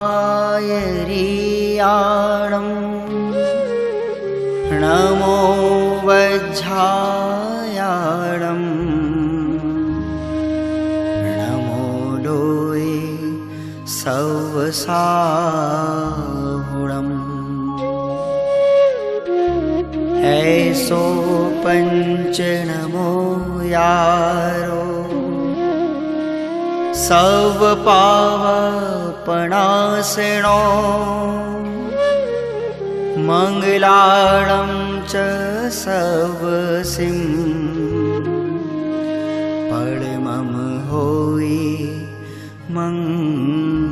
आयरीयाणं नमो वज्झायाणं नमो लोये सवसाहुणम् ऐसो पंच नमो यारो सव पावपणासिनो मंगलाणं च सवसिं परमं होई मंगलम्।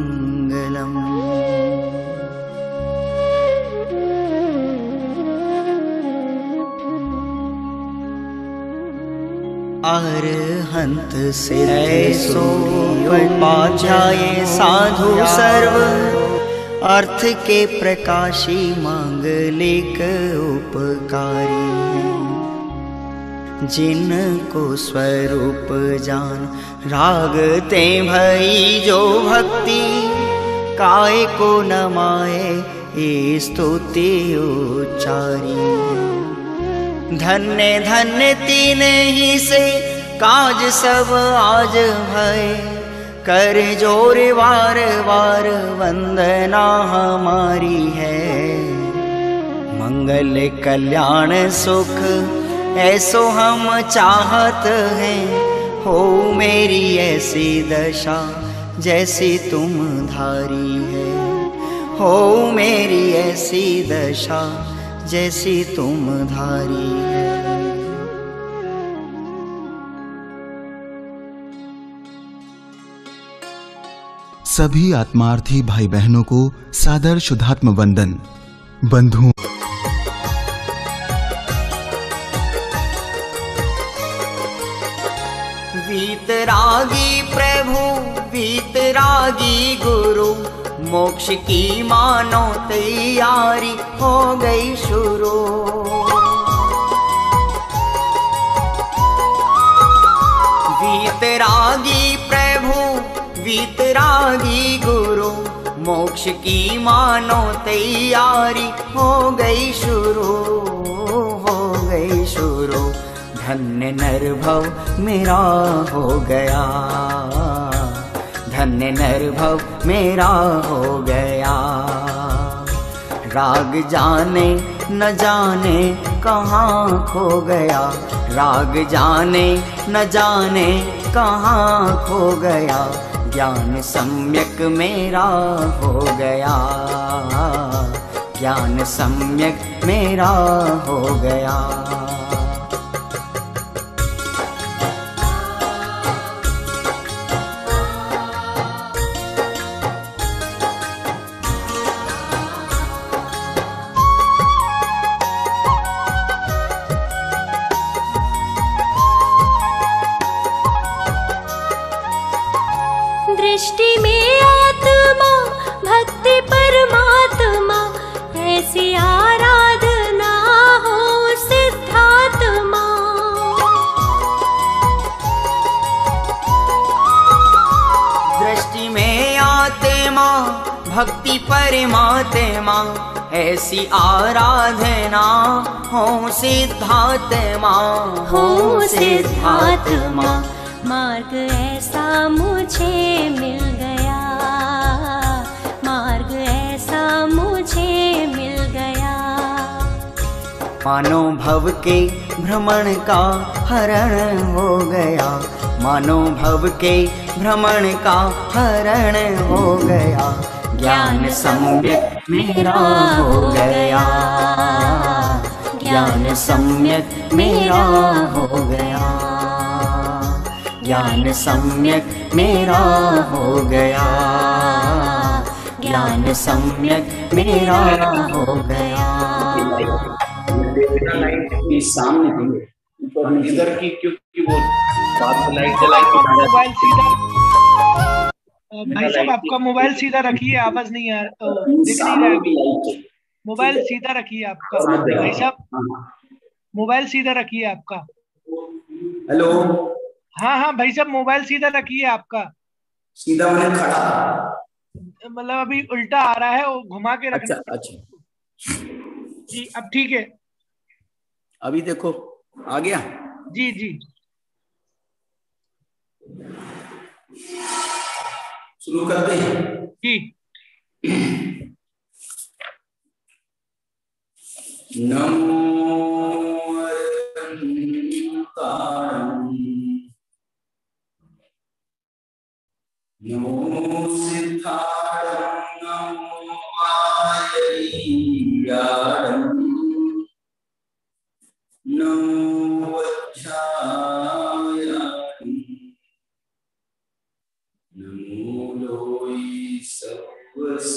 अरहंत सिद्धेशो उपाध्याय साधु सर्व अर्थ के प्रकाशी मांगलिक उपकारी जिनको स्वरूप जान रागते भई जो भक्ति काय को नमाए ये स्तुति उच्चारी। धन्य धन्य तीन ही से काज सब आज भय कर जोर वार वार वंदना हमारी है। मंगल कल्याण सुख ऐसो हम चाहत हैं हो मेरी ऐसी दशा जैसी तुम धारी है। हो मेरी ऐसी दशा जैसी तुम धारी है। सभी आत्मार्थी भाई बहनों को सादर शुद्धात्म वंदन। बंधुओं, वीतरागी प्रभु वीतरागी गुरु मोक्ष की मानो तैयारी हो गई शुरू। वीतरागी प्रभु वीतरागी गुरु मोक्ष की मानो तैयारी हो गई शुरू हो गई शुरू। धन्य नरभव मेरा हो गया धन्य नरभव मेरा हो गया। राग जाने न जाने कहाँ खो गया राग जाने न जाने कहाँ खो गया। ज्ञान सम्यक मेरा हो गया ज्ञान सम्यक मेरा हो गया। दृष्टि में आत्मा भक्ति परमात्मा ऐसी आराधना हो सिद्धात्मा। दृष्टि में आत्मा भक्ति परमात्मा ऐसी आराधना हो सिद्धात्मा हो सिद्धात्मा। मार्ग ऐसा मुझे मिल गया मार्ग ऐसा मुझे मिल गया। मानो भव के भ्रमण का हरण हो गया मानो भव के भ्रमण का हरण हो गया। ज्ञान सम्यक मेरा हो गया ज्ञान सम्यक मेरा हो गया ज्ञान सम्यक मेरा हो गया ज्ञान सम्यक मेरा हो गया। सामने इधर की क्योंकि वो लाइट जला के मोबाइल सीधा भाई साहब आपका मोबाइल सीधा रखिए आवाज नहीं आ तो दिख नहीं रहा है अभी। मोबाइल सीधा रखिए आपका भाई साहब मोबाइल सीधा रखिए आपका। हेलो हाँ हाँ भाई साहब मोबाइल सीधा रखिए आपका। सीधा मैंने खड़ा मतलब अभी उल्टा आ रहा है, वो घुमा के अच्छा रखना। अच्छा, जी अब ठीक है। अभी देखो आ गया। जी जी शुरू करते हैं। जी। नमो अनंताणं, नमो सिद्धाणं, नमो आयर्याणं, नमो वज्रायाणं, नमो लोई सत्वसारूढम्,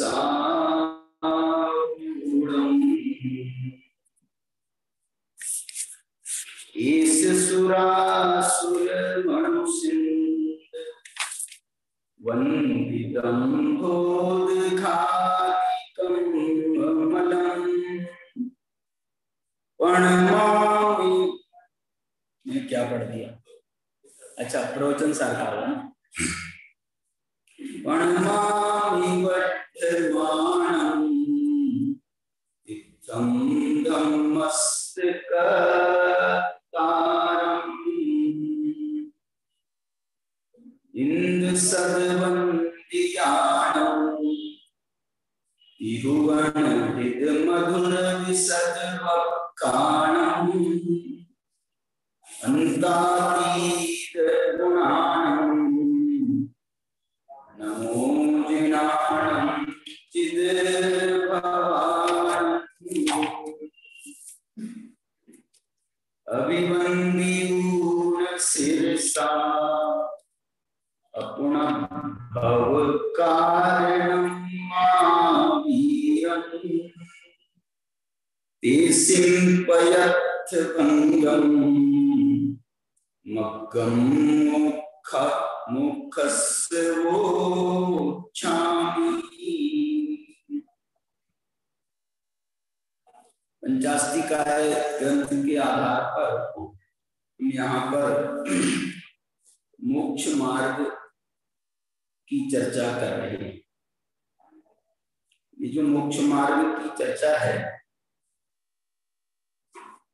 एष सुरासुरमनुष्यन् वन्दितं बोधघातिकं अमलं प्रणमामि। मैं क्या पढ़ दिया? अच्छा, प्रवचन सारखा हुआ ना। प्रणमामि वर्धमानं इत्थं धम्मस्त्रिकर्तारम् इंद्रसद्वन्द्यानं तिरुवनहितमधुरविसद्वक्काणम् अन्तातीतगुणानं नमो जिनानं चिद्भवानं अभिवन्द्यून शिरसा अपना भव कारणं मावीरम् ते सिंपयथ भंगं मग्गं मुखस्य वोच्छामि। पंचास्तिकाय ग्रंथ के आधार पर यहाँ पर मोक्ष मार्ग की चर्चा कर रहे हैं। ये जो मोक्ष मार्ग की चर्चा है,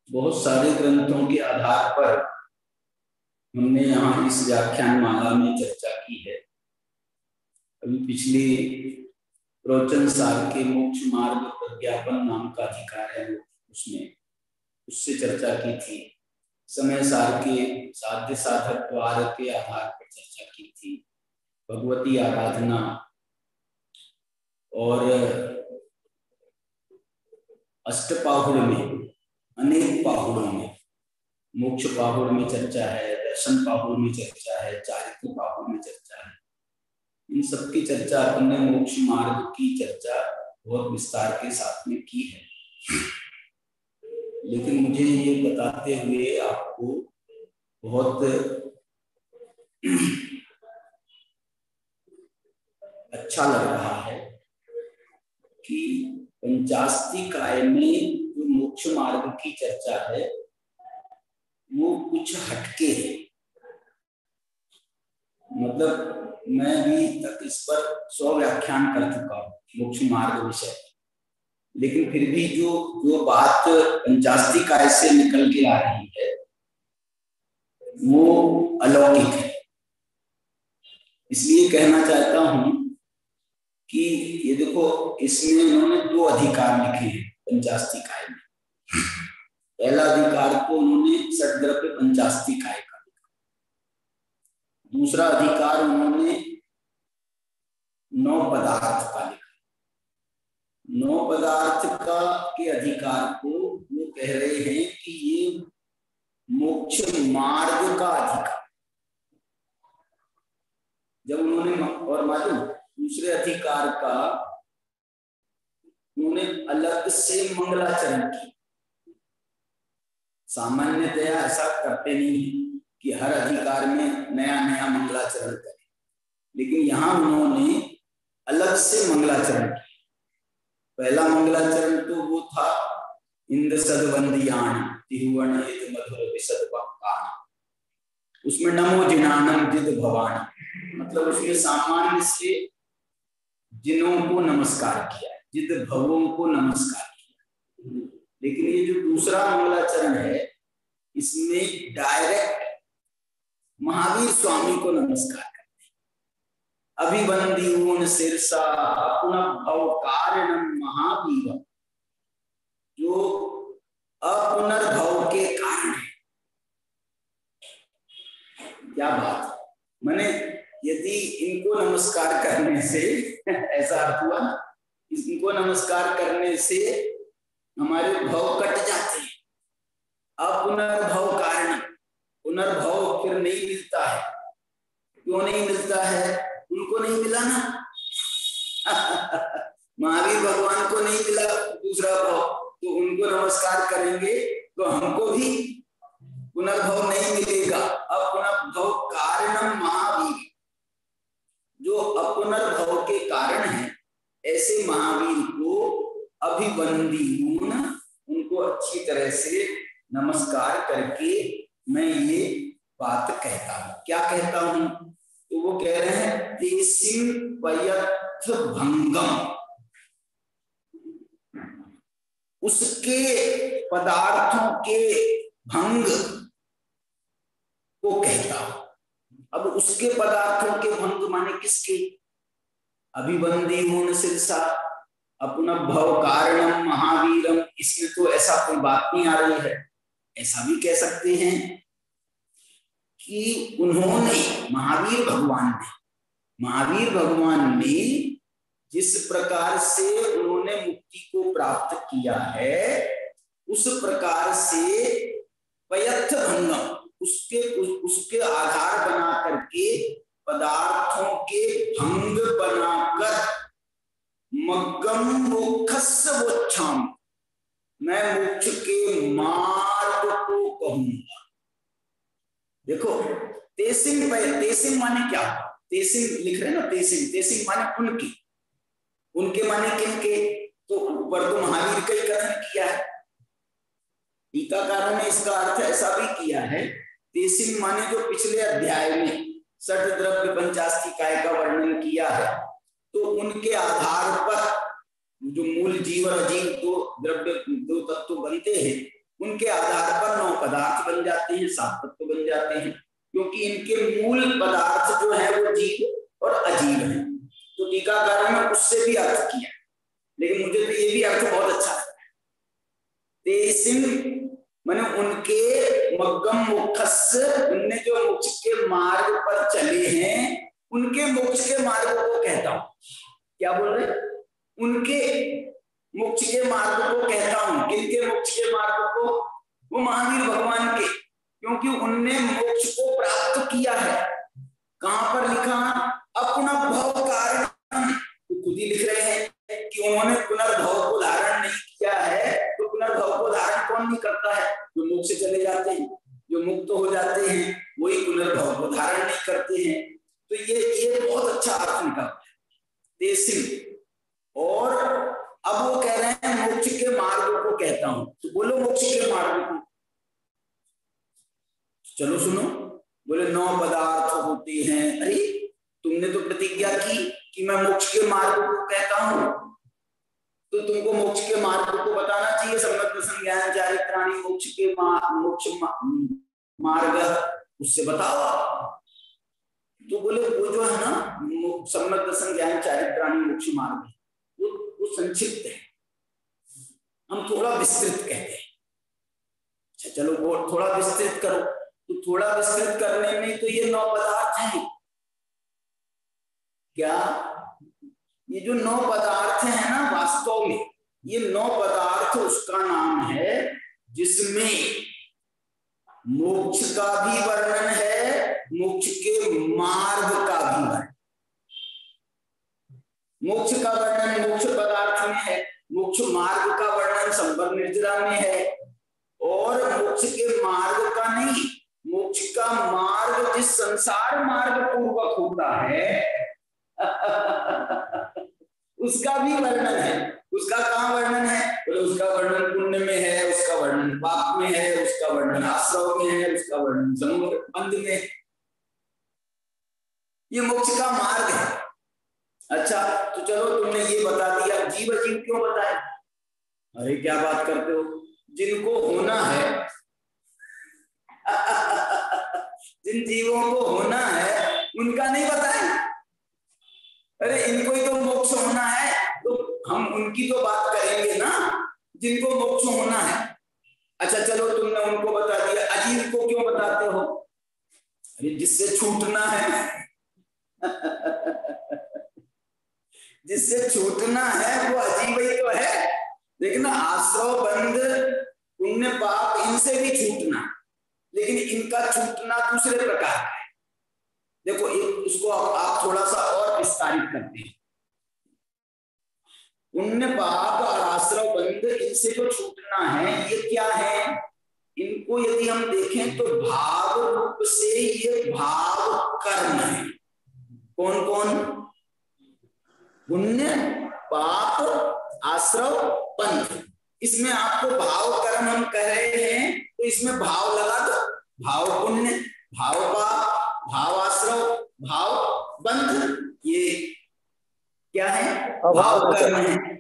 बहुत सारे ग्रंथों के आधार पर हमने यहाँ इस व्याख्यान माला में चर्चा की है। अभी पिछले प्रवचन सार के मोक्ष मार्ग प्रज्ञापन नाम का अधिकार है, उसमें उससे चर्चा की थी। समय सार के साध्य साधक द्वार के आधार पर चर्चा की थी। भगवती आराधना और अष्टपाहुड़ में, अनेक पाहुड़ों में, मोक्ष पाहुड़ में चर्चा है, दर्शन पाहुड़ में चर्चा है, चारित्र पाहुड़ में चर्चा है। इन सब की चर्चा अपने मोक्ष मार्ग की चर्चा बहुत विस्तार के साथ में की है। लेकिन मुझे ये बताते हुए आपको बहुत अच्छा लग रहा है कि पंचास्तिकाय में जो मोक्ष मार्ग की चर्चा है वो कुछ हटके है। मतलब मैं भी तक इस पर 100 व्याख्यान कर चुका हूँ मोक्ष मार्ग विषय, लेकिन फिर भी जो बात पंचास्तिकाय से निकल के आ रही है वो अलौकिक है। इसलिए कहना चाहता हूं कि ये देखो, इसमें उन्होंने 2 अधिकार लिखे हैं पंचास्तिकाय में। पहला अधिकार तो उन्होंने षड्द्रव्य पंचास्तिकाय का लिखा। दूसरा अधिकार उन्होंने 9 पदार्थ का लिखा। 9 पदार्थ का के अधिकार को वो कह रहे हैं कि ये मोक्ष मार्ग का अधिकार। जब उन्होंने, और मालूम दूसरे अधिकार का उन्होंने अलग से मंगलाचरण की। सामान्यतया ऐसा करते नहीं है कि हर अधिकार में नया नया मंगलाचरण करें, लेकिन यहाँ उन्होंने अलग से मंगलाचरण किया। पहला मंगलाचरण तो वो था इंद्र सद्वंदियान तिरुवन हित मधुर विसद्वक्कान। उसमें नमो जिनानम जिद भवानी, मतलब उसमें सामान्य से जिनों को नमस्कार किया, जित भवों को नमस्कार किया। लेकिन ये जो दूसरा मंगलाचरण है, इसमें डायरेक्ट महावीर स्वामी को नमस्कार करते हैं। अभिवंदिऊन सिरसा पुनर्भव कारणम महावीर, जो अपुनर्भव के कारण है। क्या बात है, माने यदि इनको नमस्कार करने से ऐसा अर्थ हुआ ना, इनको नमस्कार करने से हमारे भव कट जाते हैं। अपुनर्भव कारण, पुनर्भव फिर नहीं मिलता है। क्यों नहीं मिलता है? उनको नहीं मिला ना महावीर भगवान को नहीं मिला दूसरा भव, तो उनको नमस्कार करेंगे तो हमको भी पुनर्भव नहीं मिलेगा। अपुनर्भव कारणम महावीर, जो अपुनर्भव के कारण है, ऐसे महावीर को अभिवंदिऊन, उनको अच्छी तरह से नमस्कार करके मैं ये बात कहता हूं। क्या कहता हूं? तो वो कह रहे हैं तेसिं पयथ भंगम, उसके पदार्थों के भंग को कहता हूं। अब उसके पदार्थों के भंग माने किसके? अभिवंदिऊन सिरसा अपुनर्भव कारणम महावीरम, इसमें तो ऐसा कोई बात नहीं आ रही है। ऐसा भी कह सकते हैं कि उन्होंने, महावीर भगवान ने जिस प्रकार से उन्होंने मुक्ति को प्राप्त किया है, उस प्रकार से पयथ भंगम, उसके आधार बना करके पदार्थों के भंग बनाकर मग्गम मोक्षस्य वोच्छामि, मैं मोक्ष के मार्ग को कहूंगा। देखो तेसिं माने क्या? तेसिं लिख रहे हैं ना, तेसिं माने उनके माने किनके? तो ऊपर तो महावीर का ही कथन किया है, टीकाकारों ने इसका अर्थ ऐसा भी किया है। तेसिं माने जो पिछले अध्याय में षट द्रव्य पंचास्तिकाय का वर्णन किया है, तो उनके आधार पर जो मूल जीव और अजीव दो तत्व बनते हैं, उनके आधार पर 9 पदार्थ बन जाते हैं, 7 तत्व बन जाते हैं, क्योंकि इनके मूल पदार्थ जो है वो जीव और अजीव है। तो टीकाकारों ने उससे भी अर्थ किया, लेकिन मुझे तो ये भी अर्थ बहुत अच्छा लगता है। तेसिं माने उनके मग्गम मोक्षस्य, उनने जो मोक्ष के मार्ग पर चले हैं, उनके मोक्ष के मार्ग को कहता हूं। क्या बोल रहे? उनके मोक्ष के मार्ग को कहता हूं। किनके मोक्ष के मार्ग को? वो महावीर भगवान के, क्योंकि उनने मोक्ष को प्राप्त किया है। कहां पर लिखा? अपुनर्भव कारण, तो खुद ही लिख रहे हैं कि उन्होंने पुनर्भव को धारण नहीं किया है। तो पुनर्भव को धारण कौन नहीं करता है? जो मोक्ष से चले जाते हैं, जो मुक्त हो जाते हैं, वही पुनर्भव को धारण नहीं करते हैं। तो ये बहुत अच्छा अर्थ निकलता है तेसिं। और अब वो कह रहे हैं मोक्ष के मार्ग को कहता हूं। तो बोलो मोक्ष के मार्ग को, चलो सुनो। बोले 9 पदार्थ होते हैं। अरे तुमने तो प्रतिज्ञा की कि मैं मोक्ष के मार्ग को कहता हूं, तो तुमको मोक्ष के मार्ग को बताना चाहिए। सम्यक दर्शन ज्ञान चारित्राणि मोक्ष के मोक्ष मार्ग, उससे बताओ। तो बोले वो जो है ना सम्यक दर्शन ज्ञान चारित्राणि मोक्ष मार्ग, वो संक्षिप्त है, हम थोड़ा विस्तृत कहते हैं। अच्छा चलो वो थोड़ा विस्तृत करो। तो थोड़ा विस्तृत करने में तो ये 9 पदार्थ हैं। क्या ये जो 9 पदार्थ है ना, वास्तव में ये 9 पदार्थ उसका नाम है जिसमें मोक्ष का भी वर्णन है, मोक्ष के मार्ग का भी वर्णन। मोक्ष का वर्णन मोक्ष पदार्थ में है, मोक्ष मार्ग का वर्णन संपर्क निर्जरा में है, और मोक्ष के मार्ग का नहीं, मोक्ष का मार्ग जिस संसार मार्ग पूर्वक होता है उसका भी वर्णन है। उसका कहाँ वर्णन है? तो उसका वर्णन पुण्य में है, उसका वर्णन पाप में है, उसका वर्णन आश्रव में है, उसका वर्णन संबंध में। ये मोक्ष का मार्ग है। अच्छा तो चलो तुमने ये बता दिया, जीव अजीव क्यों बताए? अरे क्या बात करते हो, जिनको होना है जिन जीवों को होना है उनका नहीं बताए। अरे इनको ही तो मोक्ष होना है, तो हम उनकी तो बात करेंगे ना, जिनको मोक्ष होना है। अच्छा चलो तुमने उनको बता दिया, अजीव को क्यों बताते हो? अरे जिससे छूटना है जिससे छूटना है वो अजीब ही तो है। लेकिन आश्रव बंध पुण्य पाप इनसे भी छूटना, लेकिन इनका छूटना दूसरे प्रकार का है। देखो एक उसको आप थोड़ा सा और विस्तारित करते हैं। पुण्य पाप और आश्रव बंध इनसे जो छूटना है ये क्या है? इनको यदि हम देखें तो भाव रूप से ये भाव कर्म है। कौन कौन? पुण्य पाप आश्रव बंध। इसमें आपको भाव कर्म हम कह रहे हैं तो इसमें भाव लगा दो, भाव पुण्य, भाव पाप, भाव आश्रव, भाव बंध, ये क्या है? भाव कर्म है।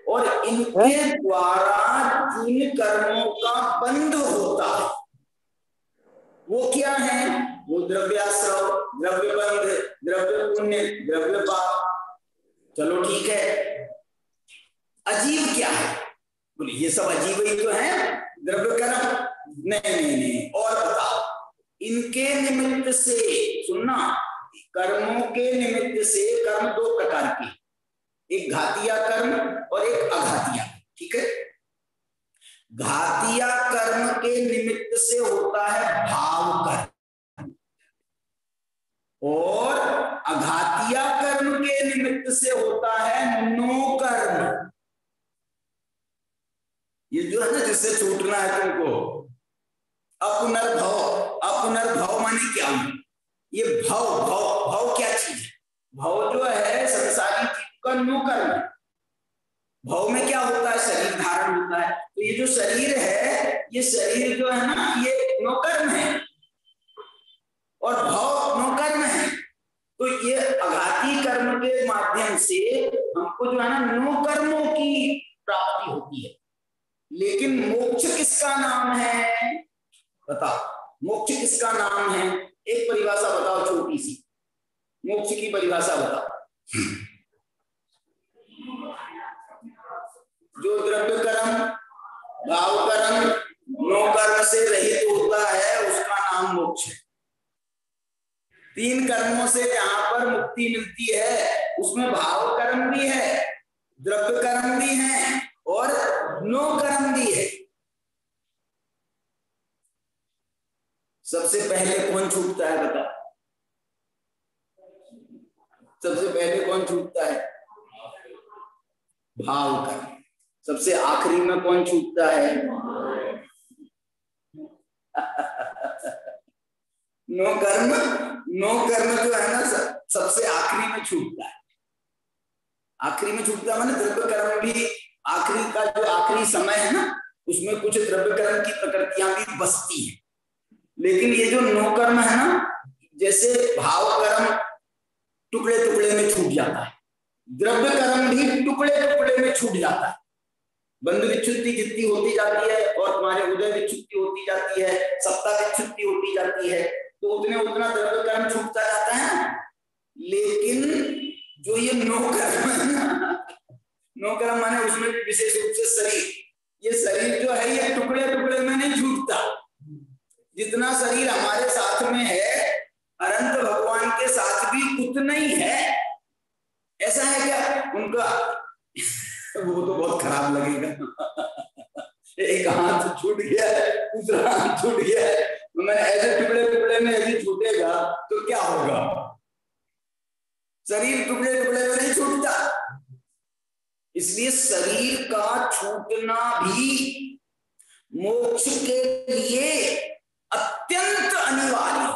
और इनके द्वारा जिन कर्मों का बंध होता है वो क्या है? वो द्रव्याश्रव, द्रव्य बंध, द्रव्य पुण्य, द्रव्य पाप। चलो ठीक है, अजीब क्या है? बोले ये सब अजीब ही तो है, द्रव्य कर्म। नहीं नहीं नहीं, और बताओ। इनके निमित्त से, सुनना, कर्मों के निमित्त से कर्म दो प्रकार के, एक घातिया कर्म और एक अघातिया। ठीक है, घातिया कर्म के निमित्त से होता है भाव कर्म, और अघातिया कर्म के निमित्त से होता है नो कर्म। ये जो है ना जिससे छूटना है तुमको, अपुनर्भव। अपुनर्भव माने क्या? ये भव, भव, भव क्या चीज है? भव जो है संसारी जीव का नो कर्म है। भव में क्या होता है? शरीर धारण होता है। तो ये जो शरीर है, ये शरीर जो है ना, ये नो कर्म है और भव नो कर्म है। तो ये अघाती कर्म के माध्यम से हमको जो है ना नो कर्मों की प्राप्ति होती है। लेकिन मोक्ष किसका नाम है? बताओ, मोक्ष किसका नाम है? एक परिभाषा बताओ, छोटी सी मोक्ष की परिभाषा बताओ। जो द्रव्य कर्म, भाव कर्म, नो कर्म से रहित होता है उसका नाम मोक्ष है। तीन कर्मों से जहां पर मुक्ति मिलती है उसमें भाव कर्म भी है, द्रव्य कर्म भी है और नो कर्म भी है। सबसे पहले कौन छूटता है? बताओ, सबसे पहले कौन छूटता है? भाव कर्म। सबसे आखिरी में कौन छूटता है? नो कर्म। नो कर्म जो है ना सबसे आखिरी में छूटता है। आखिरी में छूटता है माने द्रव्य कर्म भी आखिरी का जो आखिरी समय है ना, उसमें कुछ द्रव्य कर्म की प्रकृतियां भी बसती हैं। लेकिन ये जो नो कर्म है ना, जैसे भाव कर्म टुकड़े टुकड़े में छूट जाता है, द्रव्य कर्म भी टुकड़े टुकड़े में छूट जाता है। बंधु विच्छुद्धि जितनी होती जाती है और तुम्हारे उदय विच्छुद्धि होती जाती है, सत्ता विच्छुद्धि होती जाती है, तो उतना द्रव्य कर्म छूटता जाता है। लेकिन जो ये नो कर्म है ना, नो कर्म माने उसमें विशेष रूप से शरीर, ये शरीर जो है ये टुकड़े टुकड़े में नहीं छूटता। जितना शरीर हमारे साथ में है अनंत भगवान के साथ भी उतना ही है। ऐसा है क्या उनका? वो तो बहुत खराब लगेगा। एक हाथ छूट गया है, दूसरा हाथ छूट गया है, तो मैंने ऐसे टुकड़े टुकड़े में यदि छूटेगा तो क्या होगा? शरीर टुकड़े टुकड़े में नहीं छूटता। इसलिए शरीर का छूटना भी मोक्ष के लिए अत्यंत अनिवार्य।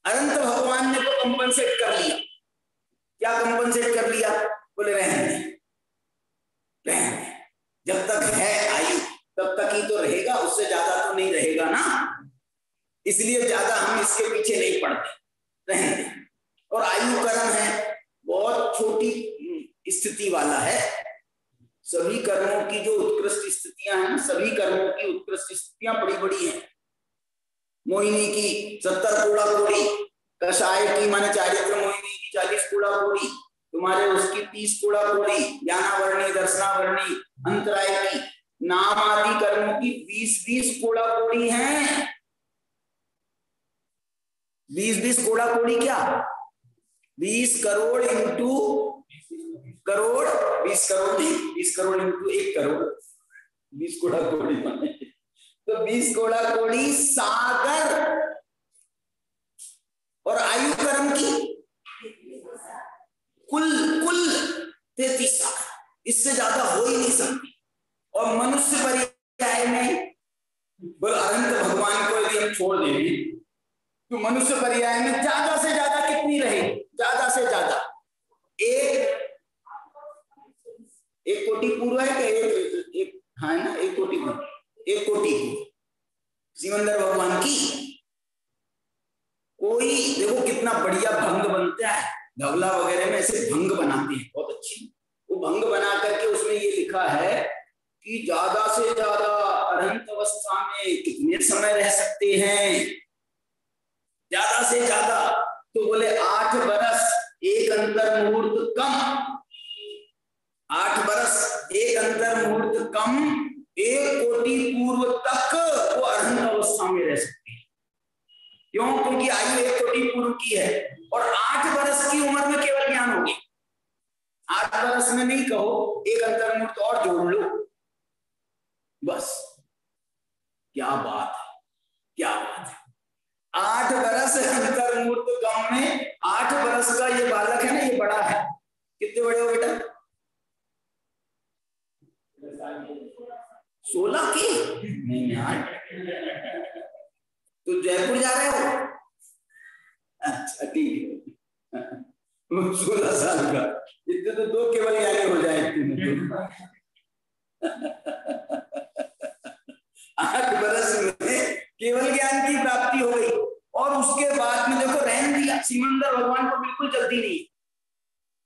अनंत भगवान ने तो कंपनसेट कर लिया। क्या कंपनसेट कर लिया? बोले रहने जब तक है आयु तब तक ही तो रहेगा, उससे ज्यादा तो नहीं रहेगा ना। इसलिए ज्यादा हम इसके पीछे नहीं पड़ते, रहने। और आयु कर्म है, बहुत छोटी स्थिति वाला है। सभी कर्मों की जो उत्कृष्ट स्थितियां हैं, सभी कर्मों की उत्कृष्ट स्थितियां बड़ी बड़ी हैं। मोहिनी की 70 कूड़ा कोड़ी, कषाय की माने चारित्र मोहिनी की 40 कूड़ा कोड़ी, तुम्हारे उसकी 30 कूड़ा कोड़ी, ज्ञानावर्णी दर्शनावर्णी अंतराय की, नाम आदि कर्मों की 20-20 कूड़ा कोड़ी हैं। 20-20 कूड़ा कोड़ी क्या? 20 करोड़ इंटू करोड़, 20 करोड़ नहीं, 20 करोड़ इंटू 1 करोड़, 20 कूड़ा कोड़ी माने तो 20 कूड़ा कोड़ी सागर। और आयु कर्म की कुल 33 साल, इससे ज्यादा हो ही नहीं सकती। और मनुष्य पर्याय में अनंत भगवान को यदि हम छोड़ देंगे तो मनुष्य पर्याय में ज्यादा से ज्यादा कितनी रहेगी? ज्यादा से ज्यादा एक कोटि पूर्व है क्या? एक हाँ ना, 1 कोटि पूर्व, 1 कोटि पूर्व सिमंदर भगवान की। कोई देखो कितना बढ़िया भंग बनता है, धवला वगैरह में ऐसे भंग बनाते हैं, बहुत अच्छी। वो भंग बना करके उसमें ये लिखा है कि ज्यादा से ज्यादा अरहंत अवस्था में कितने समय रह सकते हैं? ज्यादा से ज्यादा तो बोले 8 बरस 1 अंतर मुहूर्त कम, 8 बरस 1 अंतर मुहूर्त कम, 1 कोटि पूर्व तक वो अरहंत अवस्था में रह सकते हैं। क्यों? क्योंकि आयु 1 कोटि पूर्व की है और 8 बरस की उम्र में केवल ज्ञान होगी। 8 बरस में नहीं कहो, 1 अंतर मुहूर्त और जोड़ लो, बस। क्या बात है, क्या बात है। 8 बरस अंतर मुहूर्त कम में 8 बरस का ये बालक है ना, ये बड़ा है। कितने बड़े हो बेटा? 16 की? नहीं यार, तो जयपुर जा रहे हो? अच्छा ठीक है, 16 साल का, इतने तो 2 केवल ज्ञानी हो जाए। 8 बरस में केवल ज्ञान की प्राप्ति हो गई और उसके बाद में देखो रहन दिया। श्रीमंदर भगवान को बिल्कुल जल्दी नहीं है,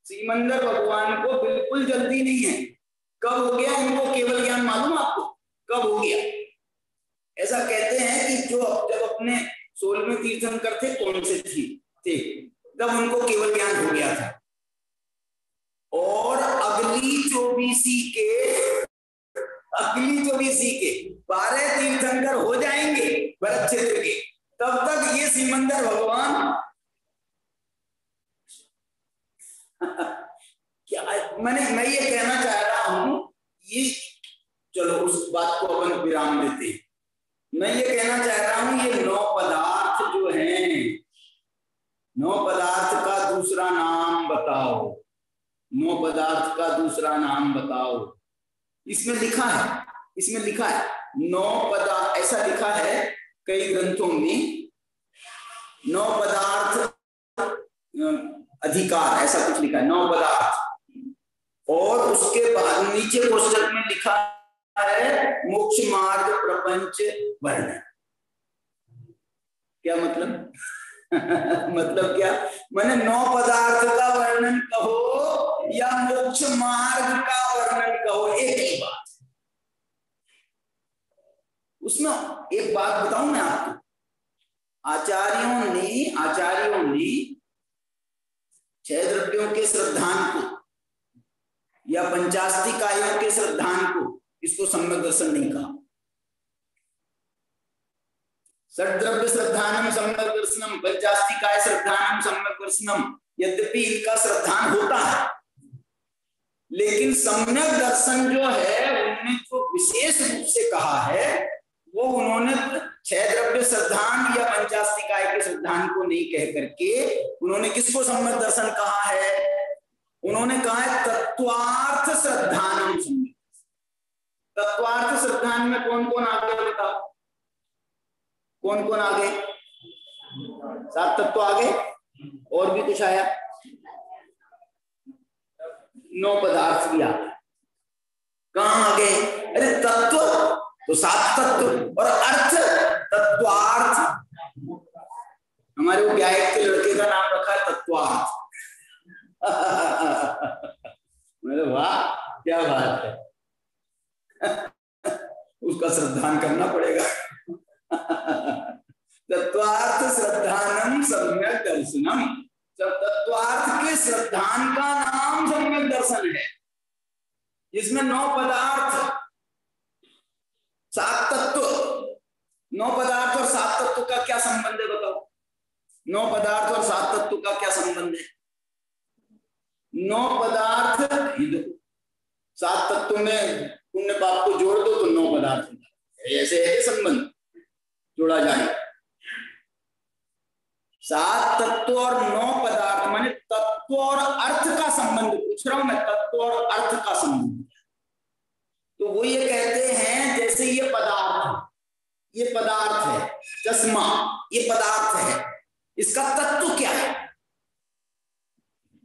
श्रीमंदर भगवान को बिल्कुल जल्दी नहीं है। कब हो गया इनको केवल ज्ञान? मालूम आपको कब हो गया? ऐसा कहते हैं कि जो जब अपने 16वें तीर्थंकर थे, कौन से थे, तब उनको केवल ज्ञान हो गया था। और अगली 24 के 12 तीर्थंकर हो जाएंगे भरत क्षेत्र के, तब तक ये श्रीमंदर भगवान क्या मैं ये कहना चाह रहा हूं, ये चलो उस बात को अपन विराम देते हैं। मैं ये कहना चाह रहा हूं, ये 9 पदार्थ जो हैं, 9 पदार्थ का दूसरा नाम बताओ, 9 पदार्थ का दूसरा नाम बताओ। इसमें लिखा है 9 पदार्थ, ऐसा लिखा है कई ग्रंथों में, 9 पदार्थ अधिकार, ऐसा कुछ लिखा है, 9 पदार्थ। और उसके बाद नीचे पुस्तक में लिखा है मोक्ष मार्ग प्रपंच वर्णन। क्या मतलब? मतलब क्या? मैंने 9 पदार्थ का वर्णन कहो या मोक्ष मार्ग का वर्णन कहो, एक ही बात। उसमें एक बात बताऊं मैं आपको, आचार्यों ने 6 द्रव्यों के श्रद्धान को या पंचास्तिकायों के श्रद्धान को इसको सम्यक दर्शन नहीं कहा। षड्द्रव्य श्रद्धानम सम्यक दर्शनम, पंचास्तिकाय श्रद्धानम सम्यक दर्शनम, यद्यपि इनका श्रद्धान होता है, लेकिन सम्यक दर्शन जो है उन्होंने जो विशेष रूप से कहा है वो उन्होंने 6 द्रव्य श्रद्धान या पंचास्तिकाय के श्रद्धान को नहीं कह करके उन्होंने किसको सम्यक दर्शन कहा है? उन्होंने कहा है तत्वार्थ श्रद्धानम। तत्वार्थ श्रद्धान में कौन कौन आगे बताओ, कौन कौन आगे? 7 तत्व आगे, और भी कुछ आया? 9 पदार्थ भी आगे। कहां आगे? अरे तत्व तो 7 तत्व और अर्थ तत्वार्थ। हमारे वो गायक के लड़के का नाम रखा है तत्वार्थ। मेरे वाह क्या बात है। उसका श्रद्धान करना पड़ेगा। तत्वार्थ श्रद्धानम सम्यक दर्शनम। तत्वार्थ के श्रद्धान का नाम सम्यक दर्शन है, जिसमें 9 पदार्थ 7 तत्व। 9 पदार्थ और 7 तत्व का क्या संबंध है बताओ? 9 पदार्थ और 7 तत्व का क्या संबंध है? 9 पदार्थ 7 तत्व में पुण्य पाप को जोड़ दो तो 9 पदार्थ, ऐसे है संबंध जोड़ा जाए। 7 तत्व और 9 पदार्थ माने तत्व और अर्थ का संबंध पूछ रहा हूं मैं, तत्व और अर्थ का संबंध। तो वो ये कहते हैं जैसे ये पदार्थ है, चश्मा ये पदार्थ है, इसका तत्व क्या है?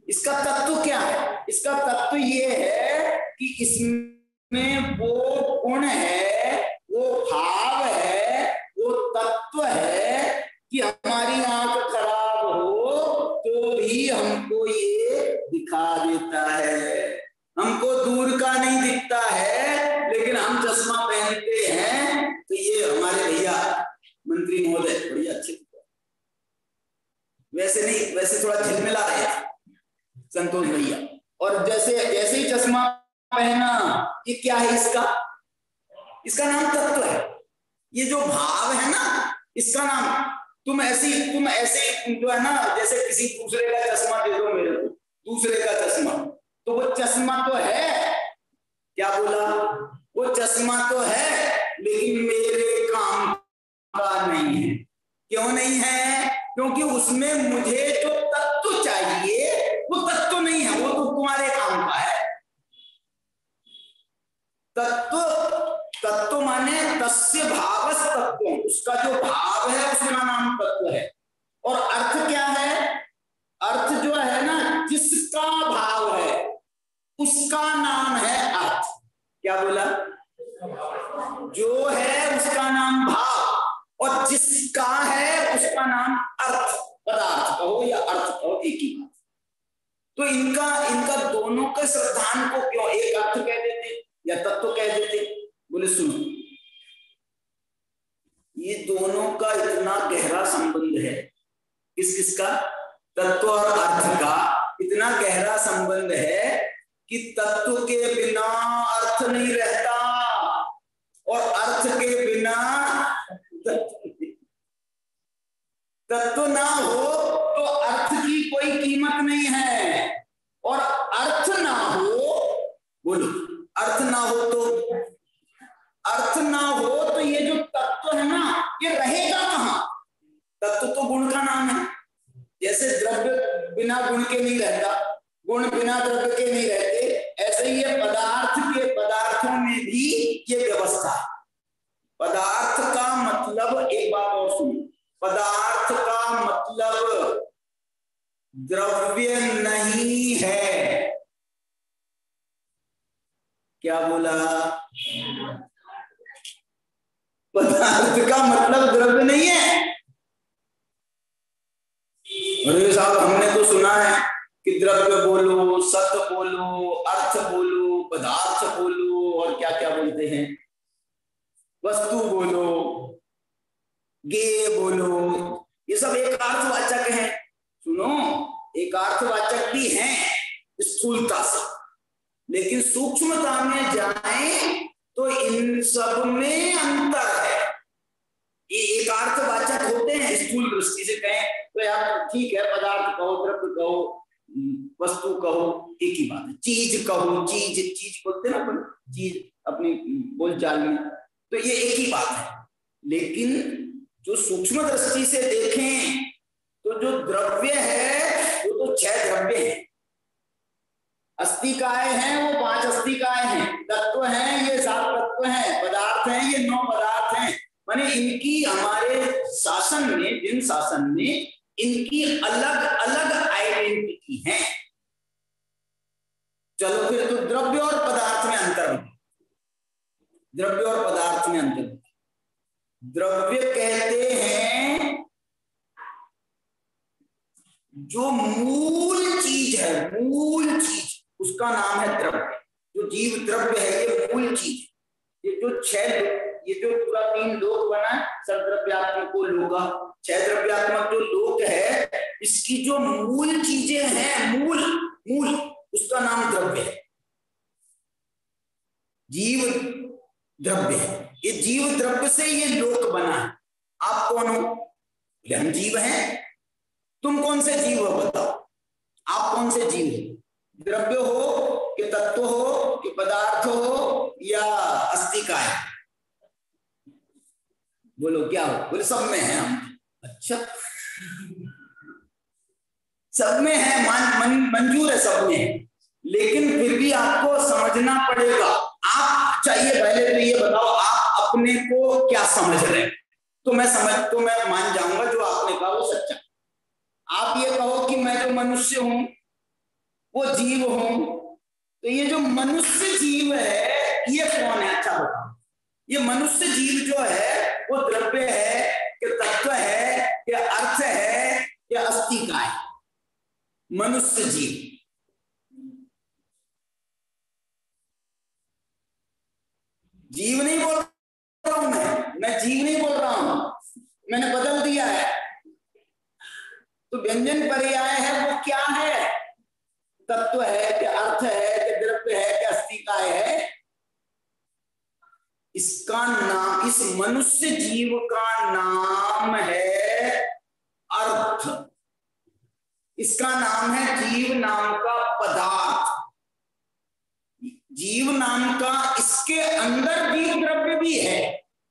इसका तत्व क्या है? इसका तत्व ये है कि इसमें वो गुण है, वो भाव है, वो तत्व है कि हमारी आंख खराब हो तो भी हमको ये दिखा देता है। हमको दूर का नहीं दिखता है, लेकिन हम चश्मा पहनते हैं तो ये हमारे भैया मंत्री महोदय बढ़िया अच्छे, वैसे नहीं, वैसे थोड़ा झिलमिला रहे संतोष भैया। और जैसे ही चश्मा पहना, ये क्या है? इसका नाम तत्व है। ये जो भाव है ना, इसका नाम तुम ऐसे जो है ना, जैसे किसी दूसरे का चश्मा दे दो मेरे को, दूसरे का चश्मा, तो वो चश्मा तो है, क्या बोला? वो चश्मा तो है, लेकिन मेरे काम का नहीं है। क्यों नहीं है? क्योंकि उसमें मुझे जो तत्व चाहिए वो तत्व नहीं है, वो तो तुम्हारे काम का है। तत्व माने तस्य भावस तत्व, उसका जो भाव है उसका नाम तत्व है। और अर्थ क्या है? अर्थ जो है ना, जिसका भाव है उसका नाम है अर्थ। क्या बोला? जो है उसका नाम भाव, और जिसका है उसका नाम अर्थ। पदार्थ कहो या अर्थ कहो, एक ही बात। तो इनका दोनों के श्रद्धान को क्यों एक अर्थ कह देते या तत्व कह देते? बोले सुनो, ये दोनों का इतना गहरा संबंध है। किसका? तत्व और अर्थ का इतना गहरा संबंध है कि तत्व के बिना अर्थ नहीं रहता, और अर्थ के बिना तत्व ना हो तो अर्थ की कोई कीमत नहीं है, और अर्थ ना हो, बोलो, अर्थ ना हो तो ये जो तत्व है ना, ये रहेगा कहां? तत्व तो गुण का नाम है। जैसे द्रव्य बिना गुण के नहीं रहता, गुण बिना द्रव्य के नहीं रहते, ऐसे ये पदार्थों में भी ये व्यवस्था है। पदार्थ का मतलब, एक बात और सुनो, पदार्थ का मतलब द्रव्य नहीं है। क्या बोला? पदार्थ का मतलब द्रव्य नहीं है। अरे साहब, हमने तो सुना है कि द्रव्य बोलो, सत्य बोलो, अर्थ बोलो, पदार्थ बोलो, और क्या क्या बोलते हैं, वस्तु बोलो, गे बोलो, ये सब एक अर्थवाचक है। सुनो, एक अर्थवाचक भी हैं स्थूलता से, लेकिन सूक्ष्मता में जाएं तो इन सब में अंतर है। ये एक अर्थवाचक होते हैं स्थूल दृष्टि से कहें तो यार ठीक है, पदार्थ कहो, द्रव्य कहो, वस्तु कहो, एक ही बात है। चीज कहो, चीज बोलते ना अपन, चीज अपनी बोलचाल में, तो ये एक ही बात है। लेकिन जो सूक्ष्म दृष्टि से देखें तो जो द्रव्य है वो तो 6 द्रव्य हैं। अस्तिकाय हैं वो 5 अस्तिकाय हैं, तत्व हैं ये 7 तत्व हैं, पदार्थ हैं ये 9 पदार्थ हैं। माने इनकी हमारे शासन में, जिन शासन में, इनकी अलग अलग आइडेंटिटी है। चलो फिर तो द्रव्य और पदार्थ में अंतर है। द्रव्य और पदार्थ में अंतर, द्रव्य कहते हैं जो मूल चीज है, मूल चीज, उसका नाम है द्रव्य। जो जीव द्रव्य है ये मूल चीज। ये जो ये जो पूरा 3 लोक बना, सद्रव्यात्मक को लोका, 6 द्रव्यात्मक जो लोक है, इसकी जो मूल चीजें हैं, मूल मूल, उसका नाम द्रव्य है। जीव द्रव्य है। ये जीव द्रव्य से ये लोक बना है। आप कौन हो? हम जीव हैं। तुम कौन से जीव हो बताओ? आप कौन से जीव हो? द्रव्य हो कि तत्व हो कि पदार्थ हो या अस्तिकाय? बोलो क्या हो? बोले सब में है हम। अच्छा, सब में है, मंजूर है, सब में है, लेकिन फिर भी आपको समझना पड़ेगा। आप चाहिए पहले तो ये बताओ आप अपने को क्या समझ रहे हैं, तो मैं मान जाऊंगा जो आपने कहा वो सच्चा। आप ये कहो कि मैं जो मनुष्य हूं वो जीव हूं, तो ये जो मनुष्य जीव है ये कौन है? अच्छा बताओ, ये मनुष्य जीव जो है वो द्रव्य है कि तत्व है कि अर्थ है कि अस्तिका है? मनुष्य जीव जीव नहीं बोल रहा हूं मैं जीव नहीं बोल रहा हूं, मैंने बदल दिया है। तो व्यंजन पर्याय है वो क्या है? तत्व है कि अर्थ है कि द्रव्य है कि अस्तिकाय है? इसका नाम, इस मनुष्य जीव का नाम है अर्थ। इसका नाम है जीव नाम का पदार्थ। जीव नाम का, इसके अंदर जीव द्रव्य भी है,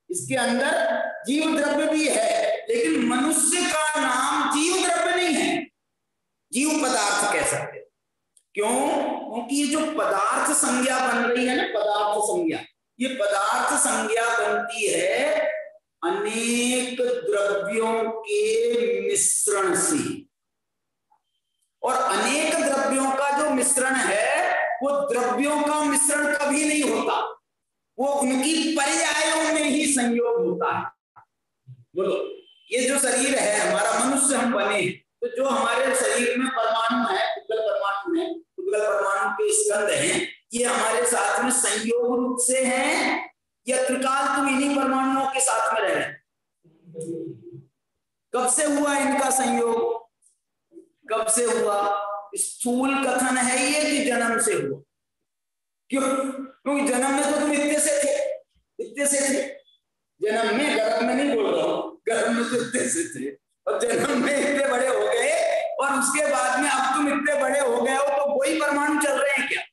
इसके अंदर जीव द्रव्य भी है, लेकिन मनुष्य का नाम जीव द्रव्य नहीं है, जीव पदार्थ कह सकते। क्यों? क्योंकि ये जो पदार्थ संज्ञा बन रही है ना, पदार्थ संज्ञा, ये पदार्थ संज्ञा बनती है अनेक द्रव्यों के मिश्रण से, और अनेक द्रव्यों का जो मिश्रण है वो द्रव्यों का मिश्रण कभी नहीं होता, वो उनकी पर्यायों में ही संयोग होता है। बोलो, ये जो शरीर है हमारा, मनुष्य हम बने, तो जो हमारे शरीर में परमाणु है, उद्गल परमाणु है, उद्गल परमाणु के स्कंद हैं, ये हमारे साथ में संयोग रूप से हैं या त्रिकाल तुम इन्हीं परमाणुओं के साथ में रहे? कब से हुआ इनका संयोग? कब से हुआ? स्थूल कथन है ये कि जन्म से हुआ। क्यों? क्योंकि जन्म में तो तुम इतने से थे, इतने से थे जन्म में, गर्भ में नहीं बोल रहा हूं, गर्भ में तो इतने से थे, और जन्म में इतने बड़े हो गए, और उसके बाद में अब तुम इतने बड़े हो गए हो, तो वही परमाणु चल रहे हैं क्या?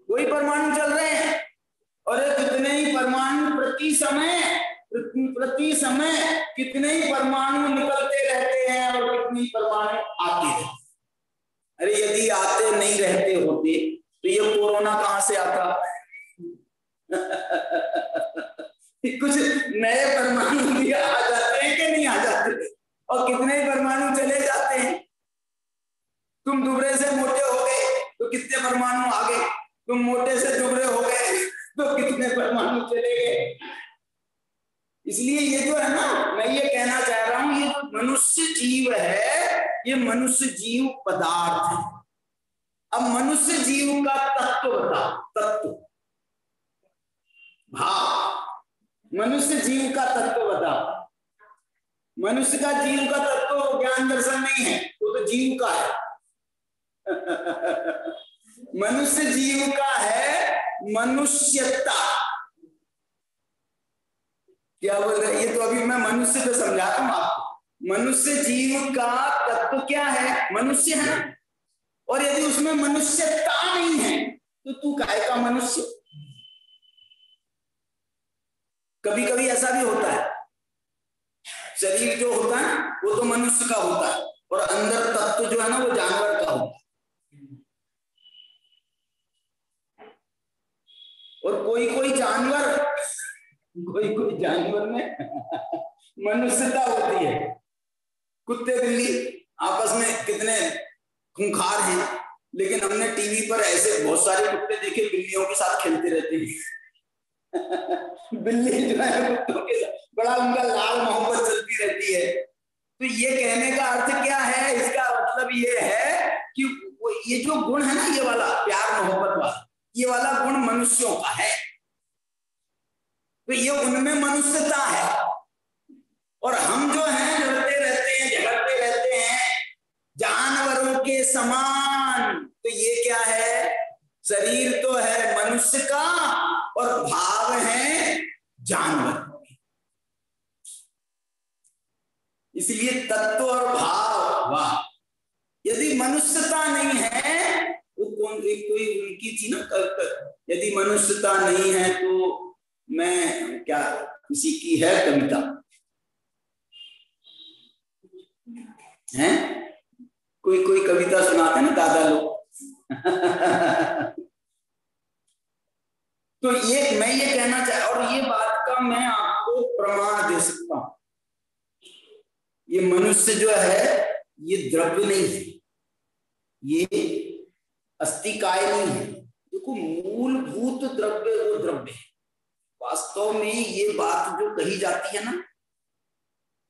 वही परमाणु चल रहे हैं। और कितने ही परमाणु प्रति समय कितने ही परमाणु निकलते रहते हैं और कितने ही परमाणु आते हैं। अरे यदि आते नहीं रहते होते तो ये कोरोना कहां से आता? कुछ नए परमाणु भी आ जाते हैं कि नहीं आ जाते, और कितने ही परमाणु चले जाते हैं। तुम दुबरे से मोटे हो गए तो कितने परमाणु आ गए, तुम मोटे से दुबरे हो गए तो कितने परमाणु चले गए। इसलिए ये जो है ना, मैं ये कहना चाह रहा हूं, ये जो मनुष्य जीव है ये मनुष्य जीव पदार्थ है। अब मनुष्य जीव का तत्व बता, तत्व भाव, मनुष्य जीव का तत्व बता। मनुष्य का जीव का तत्व ज्ञान दर्शन नहीं है, वो तो जीव का है। मनुष्य जीव का है मनुष्यता। क्या बोल रहे? ये तो अभी मैं मनुष्य को समझा रहा हूं आपको। मनुष्य जीव का तत्व क्या है? मनुष्य है ना, और यदि उसमें मनुष्यता नहीं है तो तू काहे का मनुष्य? कभी कभी ऐसा भी होता है, शरीर जो होता है वो तो मनुष्य का होता है, और अंदर तत्व जो है ना वो जानवर का होता है। और कोई कोई जानवर में मनुष्यता होती है। कुत्ते बिल्ली आपस में कितने खूंखार हैं, लेकिन हमने टीवी पर ऐसे बहुत सारे कुत्ते देखे बिल्लियों के साथ खेलते रहते हैं। बिल्ली जो है कुत्तों के साथ बड़ा उनका लाल मोहब्बत चलती रहती है। तो ये कहने का अर्थ क्या है? इसका मतलब ये है कि ये जो गुण है ना, ये वाला प्यार मोहब्बत वाला, ये वाला गुण मनुष्यों का है, तो ये उनमें मनुष्यता है। और हम जो हैं लड़ते रहते हैं, झगड़ते रहते हैं जानवरों के समान। तो ये क्या है? शरीर तो है मनुष्य का और भाव है जानवर। इसलिए तत्व और भाव, वाह! यदि मनुष्यता नहीं है, वो कोई उनकी थी ना, यदि मनुष्यता नहीं है तो मैं क्या, किसी की है कविता है, कोई कविता सुनाते ना दादा लोग। तो ये मैं ये कहना चाह, और ये बात का मैं आपको प्रमाण दे सकता हूं। ये मनुष्य जो है ये द्रव्य नहीं है, ये अस्तिकाय नहीं है। देखो मूलभूत द्रव्य वो द्रव्य है। वास्तव में ये बात जो कही जाती है ना,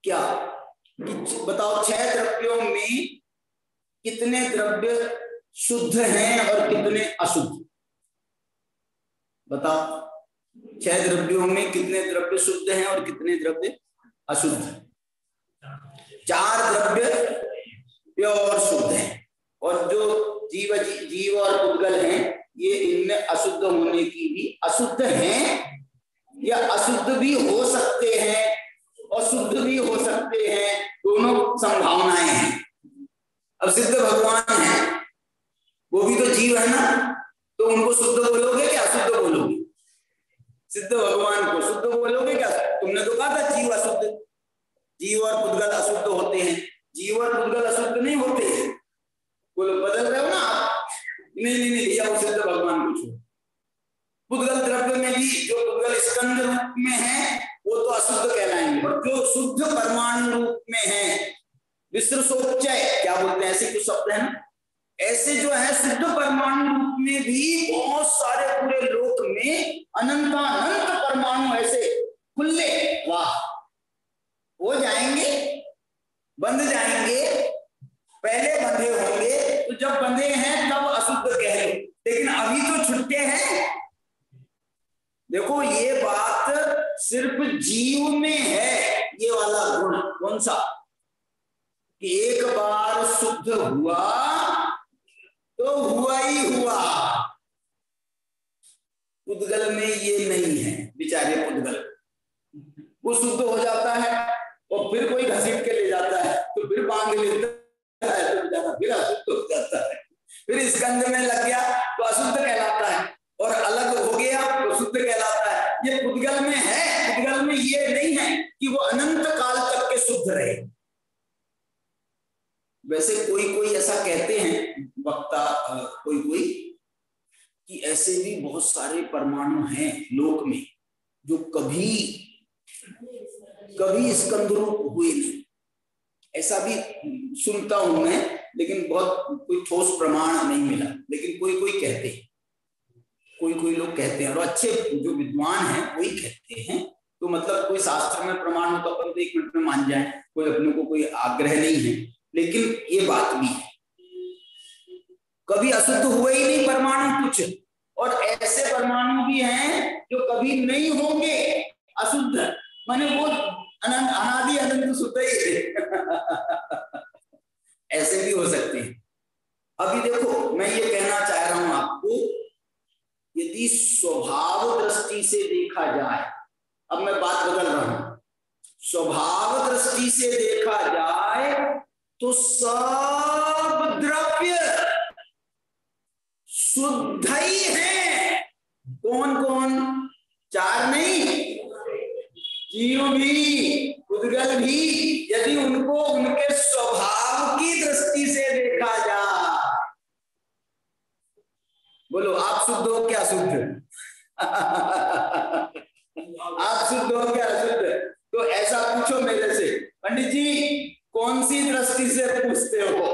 क्या कि बताओ 6 द्रव्यों में कितने द्रव्य शुद्ध हैं और कितने अशुद्ध? बताओ 6 द्रव्यों में कितने द्रव्य शुद्ध हैं और कितने द्रव्य अशुद्ध? 4 द्रव्य प्योर शुद्ध हैं, और जो जीव और पुद्गल हैं ये इनमें अशुद्ध होने की भी अशुद्ध हैं, या अशुद्ध भी हो सकते हैं और शुद्ध भी हो सकते हैं, दोनों संभावनाएं हैं। अब सिद्ध भगवान है, वो भी तो जीव है ना, तो उनको शुद्ध बोलोगे क्या अशुद्ध बोलोगे? सिद्ध भगवान को शुद्ध बोलोगे क्या? तुमने तो कहा था जीव अशुद्ध, जीव और पुद्गल अशुद्ध होते हैं। जीव और पुद्गल अशुद्ध नहीं होते हैं, बोलो बदल रहे हो ना आप? नहीं भैया, वो सिद्ध भगवान को छोड़ो। पुद्गल द्रव्य में भी जो पुद्गल स्कंद रूप में है वो तो अशुद्ध कहलाएंगे, और जो शुद्ध परमाणु रूप में है, विसृसोच्चय क्या बोलते हैं, ऐसे कुछ शब्द है ना, ऐसे जो है शुद्ध परमाणु रूप में भी बहुत सारे पूरे लोक में अनंतानंत परमाणु ऐसे खुले, वाह, हो जाएंगे, बंध जाएंगे। पहले बंधे होंगे, तो जब बंधे हैं तब अशुद्ध कह लो, लेकिन अभी तो छुट्टे हैं। देखो ये बात सिर्फ जीव में है, ये वाला गुण। कौन सा? कि एक बार शुद्ध हुआ तो हुआ ही हुआ। पुद्गल में ये नहीं है, बेचारे पुद्गल, वो शुद्ध हो जाता है और फिर कोई घसीट के ले जाता है, तो फिर बांध लेता है, तो बेचारा फिर अशुद्ध हो जाता है। फिर स्कंद में लग गया तो अशुद्ध कहलाता है, और अलग हो गया तो शुद्ध कहलाता है। ये पुद्गल में है, पुद्गल में ये नहीं है कि वो अनंत काल तक के शुद्ध रहे। वैसे कोई ऐसा कहते हैं वक्ता, कोई कि ऐसे भी बहुत सारे परमाणु हैं लोक में जो कभी स्कंद रूप हुए नहीं। ऐसा भी सुनता हूं मैं, लेकिन बहुत कोई ठोस प्रमाण नहीं मिला। लेकिन कोई कहते हैं, कोई लोग कहते हैं, और अच्छे जो विद्वान हैं वही कहते हैं। तो मतलब कोई शास्त्र में प्रमाण हो तो अपन तो 1 मिनट में मान जाए, कोई अपने को कोई आग्रह नहीं है। लेकिन ये बात भी है, कभी अशुद्ध हुए ही नहीं परमाणु कुछ, और ऐसे परमाणु भी हैं जो कभी नहीं होंगे अशुद्ध, माने वो अनादि अनंत शुद्ध ही ऐसे भी हो सकते हैं। अभी देखो मैं ये कहना चाह रहा हूं आपको, यदि स्वभाव दृष्टि से देखा जाए, अब मैं बात बदल रहा हूं, स्वभाव दृष्टि से देखा जाए तो सब द्रव्य शुद्ध ही है। कौन? 4 नहीं, जीव भी, पुद्गल भी, यदि उनको उनके स्वभाव की दृष्टि से देखा जाए। बोलो आप शुद्ध हो क्या अशुद्ध? आप शुद्ध हो क्या अशुद्ध? तो ऐसा पूछो मेरे से, पंडित जी कौन सी दृष्टि से पूछते हो?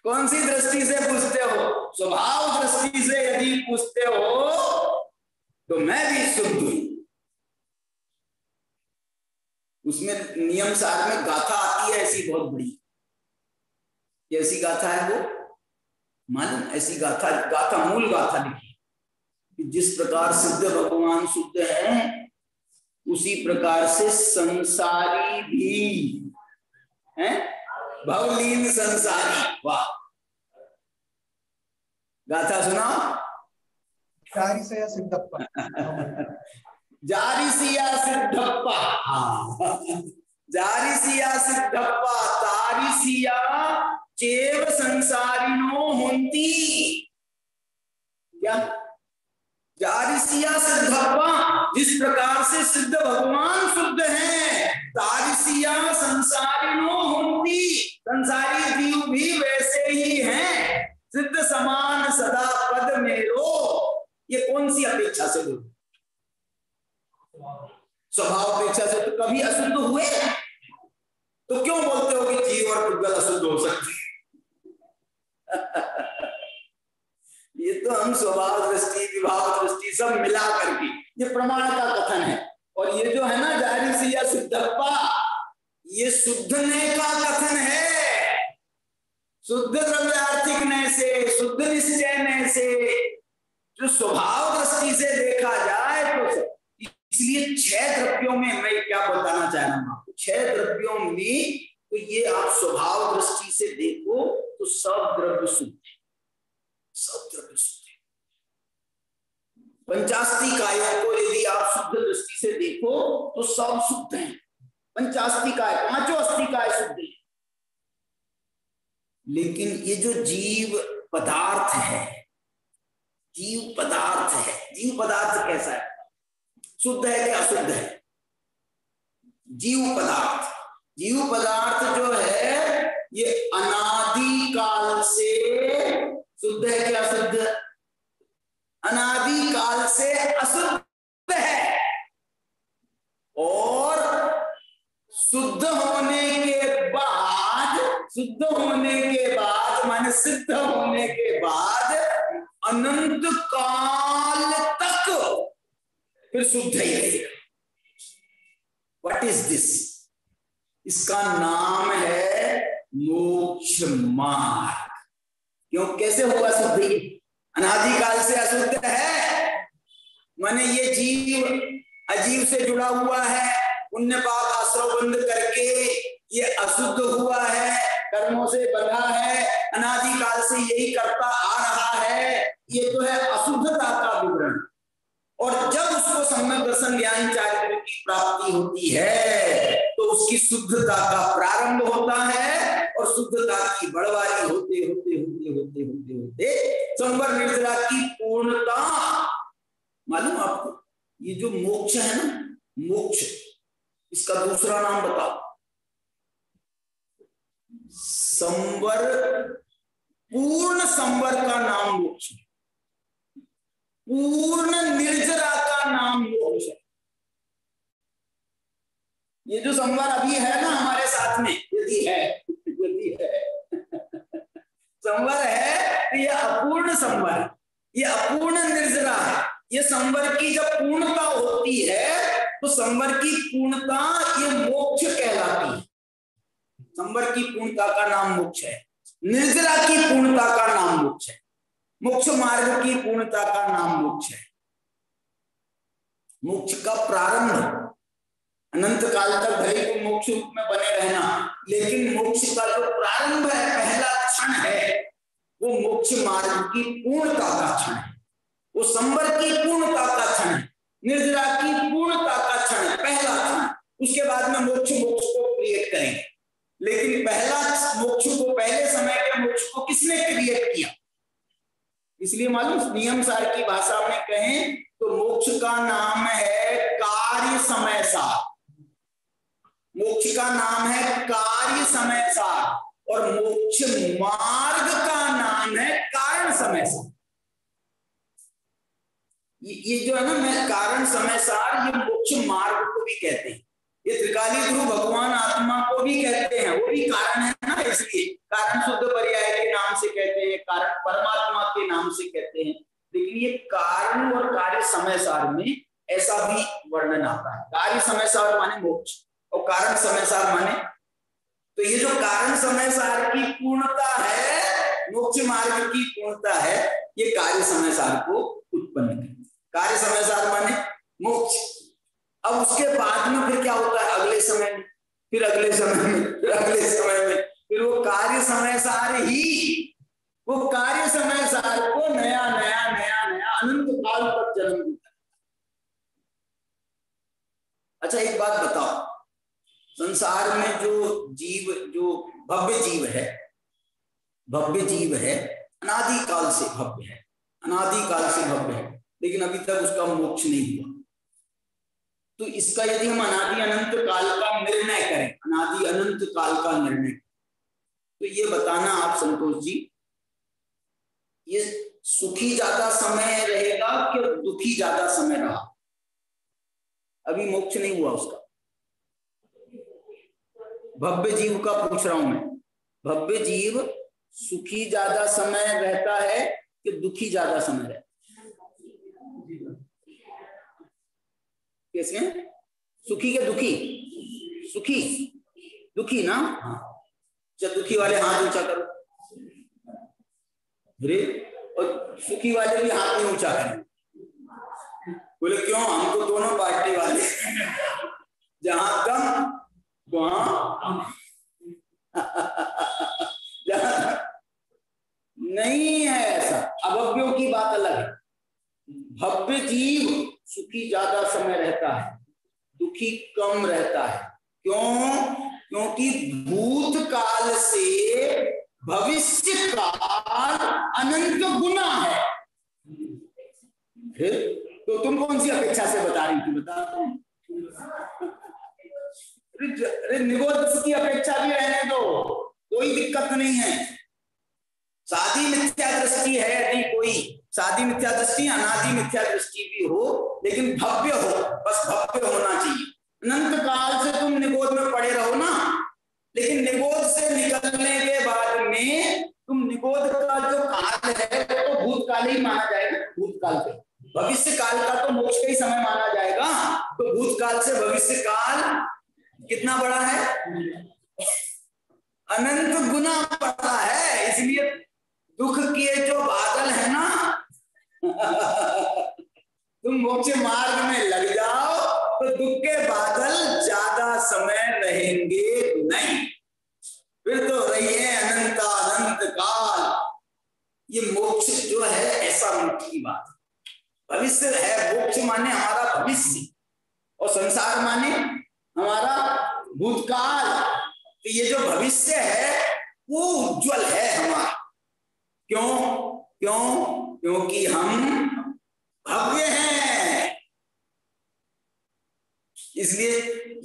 कौन सी दृष्टि से पूछते हो? स्वभाव दृष्टि से यदि पूछते हो तो मैं भी शुद्ध हूं। उसमें नियम सार में गाथा आती है ऐसी बहुत बड़ी। कैसी गाथा है वो मालूम? ऐसी गाथा मूल गाथा लिखी कि जिस प्रकार सिद्ध भगवान शुद्ध हैं उसी प्रकार से संसारी भी हैं, भवलीन संसारी। वाह, गाथा सुनाओ। जारिसिया सिद्धप्पा जारिसिया सिद्धप्पा, हाँ, जारिसिया सिद्धप्पा तारिसिया चेव संसारिनो होंती। क्या? जारिसिया सिद्धप्पा, जिस प्रकार से सिद्ध भगवान शुद्ध हैं, तारिसिया संसारिनो होंती, संसारी जीव भी वैसे ही हैं। सिद्ध समान सदा पद मेरो, ये कौन सी अपेक्षा से लो? स्वभाव अपेक्षा से। तो कभी अशुद्ध हुए? तो क्यों बोलते हो कि जीव और पुद्गल अशुद्ध हो सकते? ये तो हम स्वभाव दृष्टि, विभाव दृष्टि सब मिला करके, ये प्रमाण का कथन है। और ये जो है ना जारिसिया सिद्धप्पा, ये शुद्धने का कथन है। शुद्ध द्रव्यार्थिकने से, शुद्ध निश्चयने से, जो स्वभाव दृष्टि से देखा जाए तो। इसलिए 6 द्रव्यों में मैं क्या बताना चाह रहा हूं आपको, 6 द्रव्यों में तो ये आप स्वभाव दृष्टि से देखो तो सब द्रव्य शुद्ध है, सब द्रव्य शुद्ध है। पंचास्तिकायों को यदि आप शुद्ध दृष्टि से देखो तो सब शुद्ध हैं। पंचास्तिकाय, 5 अस्तिकाय शुद्ध है। लेकिन ये जो जीव पदार्थ है, जीव पदार्थ है, जीव पदार्थ कैसा है? शुद्ध है कि अशुद्ध है? जीव पदार्थ, जीव पदार्थ जो है ये अनादि काल से शुद्ध है कि अशुद्ध? अनादि काल से अशुद्ध है। और शुद्ध होने के बाद, शुद्ध होने के बाद माने सिद्ध होने के बाद अनंत काल तक फिर शुद्ध ही रहेगा। What is this? इसका नाम है मोक्ष मार्ग। क्यों, कैसे होगा शुद्ध? अनादिकाल से अशुद्ध है, माने ये जीव अजीव से जुड़ा हुआ है, पुण्य पाप आश्रव बंद करके ये अशुद्ध हुआ है, कर्मों से बंधा है, अनादिकाल से यही करता आ रहा है। ये तो है अशुद्धता का विवरण। और जब उसको सम्यक दर्शन ज्ञान चारित्र की प्राप्ति होती है तो उसकी शुद्धता का प्रारंभ होता है। और शुद्धता की बढ़वारी होते होते होते होते होते होते संवर निर्जरा की पूर्णता। मालूम आपको ये जो मोक्ष है ना, मोक्ष, इसका दूसरा नाम बताओ। संवर, पूर्ण संवर का नाम मोक्ष, पूर्ण निर्जरा का नाम मोक्ष है। ये जो संवर अभी है ना हमारे साथ में, यदि है संवर है तो ये अपूर्ण संवर, ये अपूर्ण निर्जरा है। ये संवर की जब पूर्णता होती है तो संवर की पूर्णता ये मोक्ष कहलाती है। संवर की पूर्णता का नाम मोक्ष है, निर्जरा की पूर्णता का नाम मोक्ष है, मोक्ष मार्ग की पूर्णता का नाम मोक्ष है। मोक्ष का प्रारंभ अनंत काल तक भले को मोक्ष रूप में बने रहना, लेकिन मोक्ष का जो प्रारंभ है, पहला क्षण है, वो मोक्ष मार्ग की पूर्णता का क्षण है, वो संवर की पूर्णता का क्षण है, निर्जरा की पूर्णता का क्षण है, पहला क्षण। उसके बाद में मोक्ष को क्रिएट करेंगे। लेकिन पहला मोक्ष को, पहले समय के मोक्ष को किसने क्रिएट किया? इसलिए मालूम, नियम सार की भाषा में कहें तो मोक्ष का नाम है कार्य समय सार। मोक्ष का नाम है कार्य समय सार और मोक्ष मार्ग का नाम है कारण समय सार। ये जो है ना, मैं कारण समय सार, ये मोक्ष मार्ग को भी कहते हैं। ये त्रिकाली गुरु भगवान आत्मा को भी कहते हैं, वो भी कारण है ना, इसलिए कारण शुद्ध पर्याय के नाम से कहते हैं, कारण परमात्मा के नाम से कहते हैं। लेकिन ये कारण और कार्य समय सार में ऐसा भी वर्णन आता है। कार्य समय सार माने मोक्ष, और कारण समय सार माने, तो ये जो कारण समय सार की पूर्णता है, मोक्ष मार्ग की पूर्णता है, ये कार्य समय सार को उत्पन्न करे। कार्य समय सार माने मोक्ष। अब उसके बाद में फिर क्या होता है, अगले समय में, फिर अगले समय में, फिर अगले समय में, फिर वो कार्य समय सार ही, वो कार्य समय सार को नया नया नया नया अनंत काल तक जन्म देता है। अच्छा एक बात बताओ, संसार में जो जीव, जो भव्य जीव है, भव्य जीव है, अनादि काल से भव्य है, अनादि काल से भव्य है, लेकिन अभी तक उसका मोक्ष नहीं हुआ। तो इसका यदि हम अनादि अनंत काल का निर्णय करें, अनादि अनंत काल का निर्णय, तो ये बताना आप संतोष जी, ये सुखी ज्यादा समय रहेगा कि दुखी ज्यादा समय रहा? अभी मोक्ष नहीं हुआ उसका, भव्य जीव का पूछ रहा हूं मैं। भव्य जीव सुखी ज्यादा समय रहता है कि दुखी ज्यादा समय रहता है? कैसे? सुखी के दुखी? सुखी, दुखी ना? जब दुखी वाले हाथ ऊंचा करो, और सुखी वाले भी हाथ नहीं ऊंचा करें। बोले क्यों? हमको दोनों पार्टी वाले, जहां कम वहां नहीं है ऐसा। अभव्यों की बात अलग है। भव्य जीव सुखी ज्यादा समय रहता है, दुखी कम रहता है। क्यों? क्योंकि भूतकाल से भविष्य काल अनंत गुना है। तो तुम कौन सी अपेक्षा से बता रही थी? बता दो। निगोद की अपेक्षा भी रहने दो, कोई दिक्कत नहीं है। शादी मिथ्या दृष्टि है यदि कोई, शादी मिथ्या दृष्टि, अनादि मिथ्या दृष्टि भी हो, लेकिन भव्य हो, बस भव्य होना चाहिए। अनंत काल से तुम निगोद में पड़े रहो ना, लेकिन निगोद से निकलने के बाद में तुम निगोद का जो काल है तो भूतकाल ही माना जाएगा। भूतकाल पे भविष्य काल का तो मोक्ष का ही समय माना जाएगा। तो भूतकाल से भविष्य काल कितना बड़ा है? अनंत गुना बड़ा है। इसलिए दुख के जो बादल है ना तुम मोक्ष मार्ग में लग जाओ तो दुख के बादल ज्यादा समय रहेंगे नहीं, फिर तो रहिए अनंत अनंत काल। ये मोक्ष जो है ऐसा मोक्ष की बात है। भविष्य है, मोक्ष माने हमारा भविष्य और संसार माने हमारा भूतकाल। तो ये जो भविष्य है वो उज्जवल है हमारा। क्यों? क्यों? क्योंकि हम भव्य हैं। इसलिए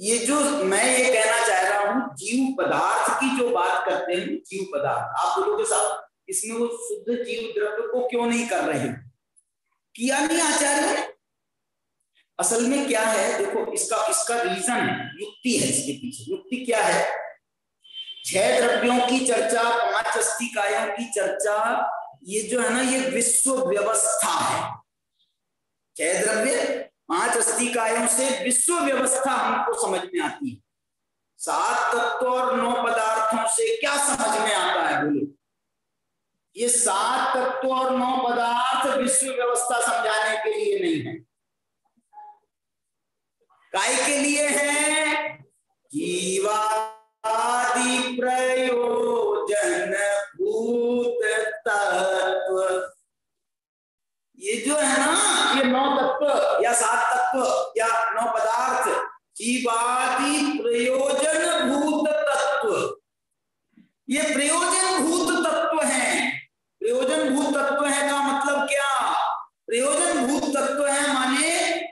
ये जो मैं ये कहना चाह रहा हूं, जीव पदार्थ की जो बात करते हैं, जीव पदार्थ, आप बोलोगे साहब इसमें वो शुद्ध जीव द्रव्य को क्यों नहीं कर रहे? किया नहीं आचार्य ने। असल में क्या है, देखो इसका रीजन है, युक्ति है इसके पीछे। युक्ति क्या है? 6 द्रव्यों की चर्चा, 5 अस्तिकायों की चर्चा, ये जो है ना ये विश्व व्यवस्था है। 6 द्रव्य 5 अस्तिकायों से विश्व व्यवस्था हमको समझ में आती है। 7 तत्व और 9 पदार्थों से क्या समझ में आता है? बोलो। ये 7 तत्व और 9 पदार्थ विश्व व्यवस्था समझाने के लिए नहीं है। काय के लिए है? जीवादि प्रयोजन भूत तत्व। ये जो है ना ये 9 तत्व या 7 तत्व या 9 पदार्थ, जीवादि प्रयोजन भूत तत्व, ये प्रयोजन भूत तत्व हैं। प्रयोजन भूत तत्व है का मतलब क्या? प्रयोजन भूत तत्व है माने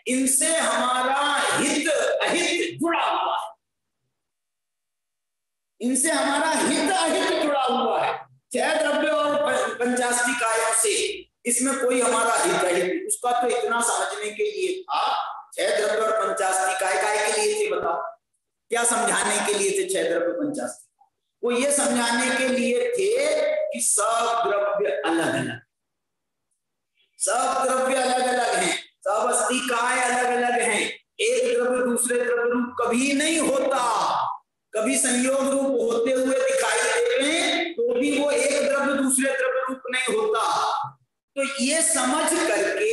इनसे हमारा हित अहित जुड़ा हुआ है। इनसे हमारा हित अहित जुड़ा हुआ है। 6 द्रव्य और 50 कायों से इसमें कोई हमारा हित अहित, उसका तो इतना समझने के लिए था। 6 द्रव्य और 50 काय के लिए थे? बताओ क्या समझाने के लिए थे 6 द्रव्य 50? वो ये समझाने के लिए थे कि सब द्रव्य अलग अलग, सब द्रव्य अलग अलग हैं, सब अस्तिकाएं अलग अलग हैं। एक द्रव्य दूसरे द्रव्य रूप कभी नहीं होता, कभी संयोग रूप होते हुए दिखाई देते तो भी वो एक द्रव्य दूसरे द्रव्य रूप नहीं होता। तो ये समझ करके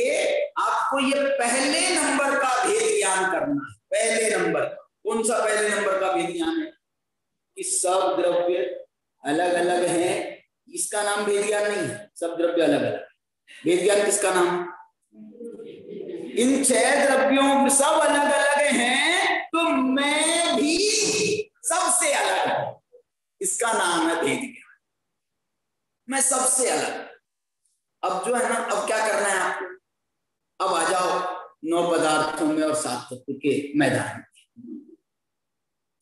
आपको ये पहले नंबर का भेद ज्ञान करना है। पहले नंबर, कौन सा पहले नंबर का भेद ज्ञान है? कि सब द्रव्य अलग अलग हैं, इसका नाम भेद ज्ञान नहीं है। सब द्रव्य अलग अलग, भेद ज्ञान किसका नाम? इन 6 द्रव्यों सब अलग अलग हैं तो मैं भी सबसे अलग हूं, इसका नाम है भेद ज्ञान। मैं सबसे अलग। अब जो है ना, अब क्या करना है आपको? अब आ जाओ 9 पदार्थों में और 7 तत्व के मैदान में।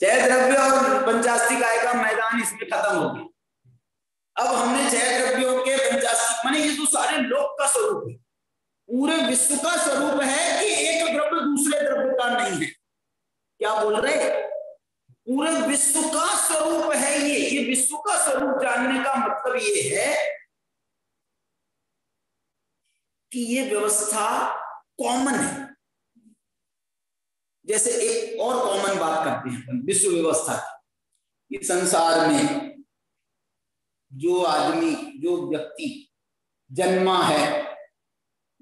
6 द्रव्य और पंचास्तिक आय का मैदान इसमें खत्म हो गया। अब हमने 6 द्रव्यों के पंचास्तिक, माने ये तो सारे लोक का स्वरूप है, पूरे विश्व का स्वरूप है कि एक द्रव्य दूसरे द्रव्य का नहीं है। क्या बोल रहे? पूरे विश्व का स्वरूप है ये विश्व का स्वरूप जानने का मतलब ये है कि ये व्यवस्था कॉमन है। जैसे एक और कॉमन बात करते हैं विश्व व्यवस्था की, संसार में जो आदमी, जो व्यक्ति जन्मा है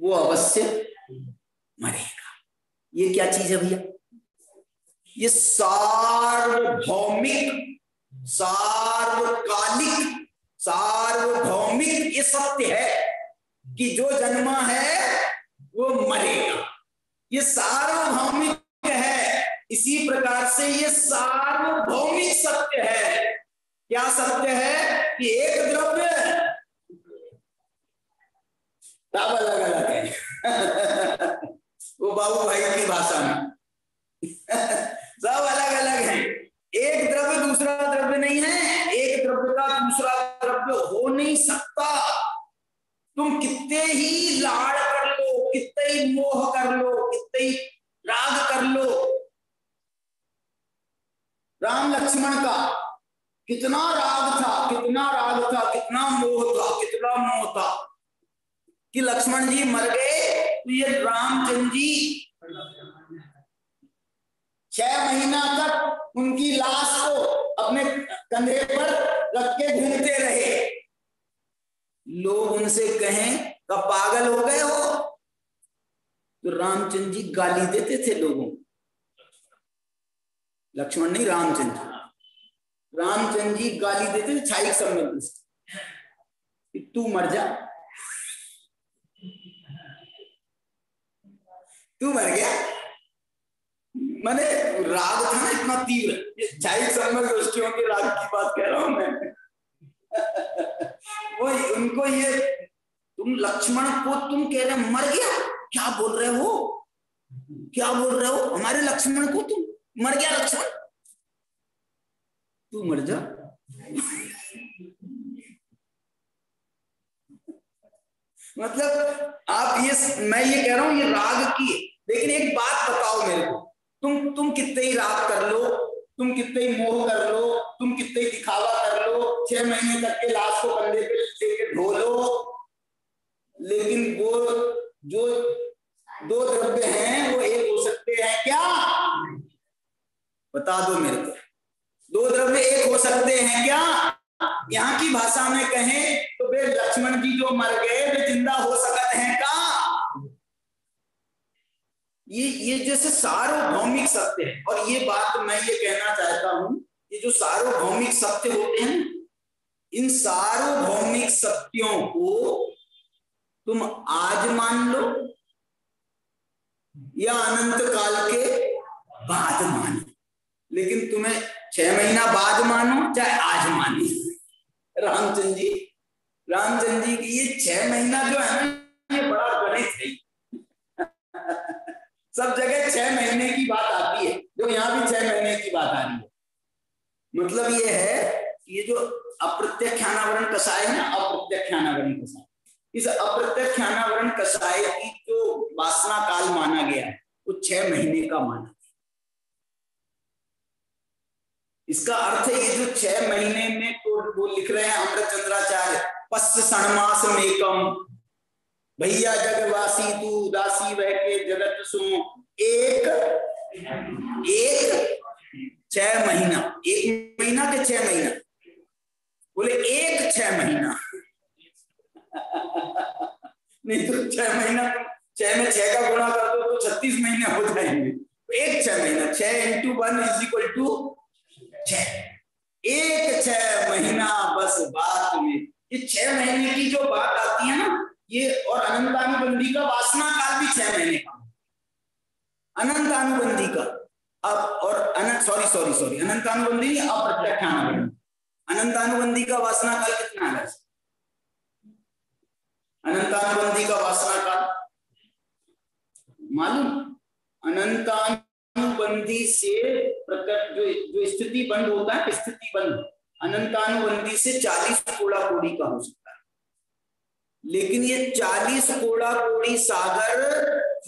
वो अवश्य मरेगा। ये क्या चीज है भैया? ये सार्वभौमिक, सार्वकालिक, सार्वभौमिक ये सत्य है कि जो जन्मा है वो मरेगा। ये सार्वभौमिक है। इसी प्रकार से ये सार्वभौमिक सत्य है। क्या सत्य है? कि एक द्रव्य सब अलग अलग है। वो बाबू भाई की भाषा में सब अलग अलग है। एक द्रव्य दूसरा द्रव्य नहीं है, एक द्रव्य का दूसरा द्रव्य हो नहीं सकता। तुम कितने ही लाड़ कर लो, कितने ही मोह कर लो, कितने ही राग कर लो। राम लक्ष्मण का कितना राग था, कितना राग था, कितना मोह था, कितना मोह था कि लक्ष्मण जी मर गए तो ये रामचंद्र जी 6 महीना तक उनकी लाश को अपने कंधे पर रख के घूमते रहे। लोग उनसे कहें कब पागल हो गए हो, तो रामचंद्र जी गाली देते थे लोगों को। लक्ष्मण नहीं, रामचंद्र। रामचंद्र जी गाली देते थे छाई संबंध से, तू मर जा, तू मर गया। मैंने राग था ना इतना तीव्र, छाई संबंध गोष्ठियों के राग की बात कह रहा हूं मैं। वो उनको ये, तुम लक्ष्मण को तुम कह रहे मर गया, क्या बोल रहे हो, क्या बोल रहे हो? हमारे लक्ष्मण को तुम मर गया, लक्ष्मण तू मर जा। मतलब आप ये, मैं ये कह रहा हूं ये राग की। लेकिन एक बात बताओ मेरे को, तुम कितने ही राग कर लो, तुम कितने ही मोह कर लो, तुम कितने ही दिखावा कर लो, 6 महीने तक के लाश को कंधे पे लेके ढो लो, लेकिन वो जो 2 द्रव्य हैं वो एक हो सकते हैं क्या? बता दो मेरे को, 2 द्रव्य एक हो सकते हैं क्या? यहाँ की भाषा में कहें तो वे लक्ष्मण जी जो मर गए वे जिंदा हो सकते हैं क्या? ये जैसे सार्वभौमिक सत्य है। और ये बात मैं ये कहना चाहता हूं, ये जो सार्वभौमिक सत्य होते हैं, इन सार्वभौमिक सत्यों को तुम आज मान लो या अनंत काल के बाद मानो, लेकिन तुम्हें 6 महीना बाद मानो चाहे आज मानो। रामचंद्र जी की ये 6 महीना जो है ना, ये बड़ा गणित है। सब जगह 6 महीने की बात आती है, जो यहाँ भी 6 महीने की बात आ रही है। मतलब ये है, ये जो अप्रत्यक्षानावरण कषाय है ना, अप्रत्यक्षानावरण कषाय, इस अप्रत्यक्षानावरण कषाय की जो वासना काल माना गया है वो 6 महीने का माना। इसका अर्थ है ये जो 6 महीने में, तो वो लिख रहे हैं अमृतचंद्राचार्य, पश्च षण्मास मेकम भैया जगवासी तू दासी वह के जगत सो एक 6 महीना, 1 महीना के 6 महीना, बोले 1 6 महीना नहीं तो 6 महीना, 6 में 6 का गुणा कर दो तो 36 महीने हो जाएंगे। 1 6 महीना, 6 × 1 = 6, 1 6 महीना बस बात में। ये 6 महीने की जो बात आती है ना, ये और अनंतानुबंधी का वासना काल भी 6 महीने का, अनंतानुबंधी का। अब और सॉरी अनंतानुबंधी अप्रत्याख्यानावरण, अनंतानुबंधी का वासना काल कितना है? अनंतानुबंधी का वासना काल मालूम? अनंतानुबंधी से प्रकट जो स्थिति बंद होता है, स्थिति बंद अनंतानुबंधी से 40 कोड़ा कोड़ी का हो सकता है, लेकिन ये 40 कोड़ा कोड़ी सागर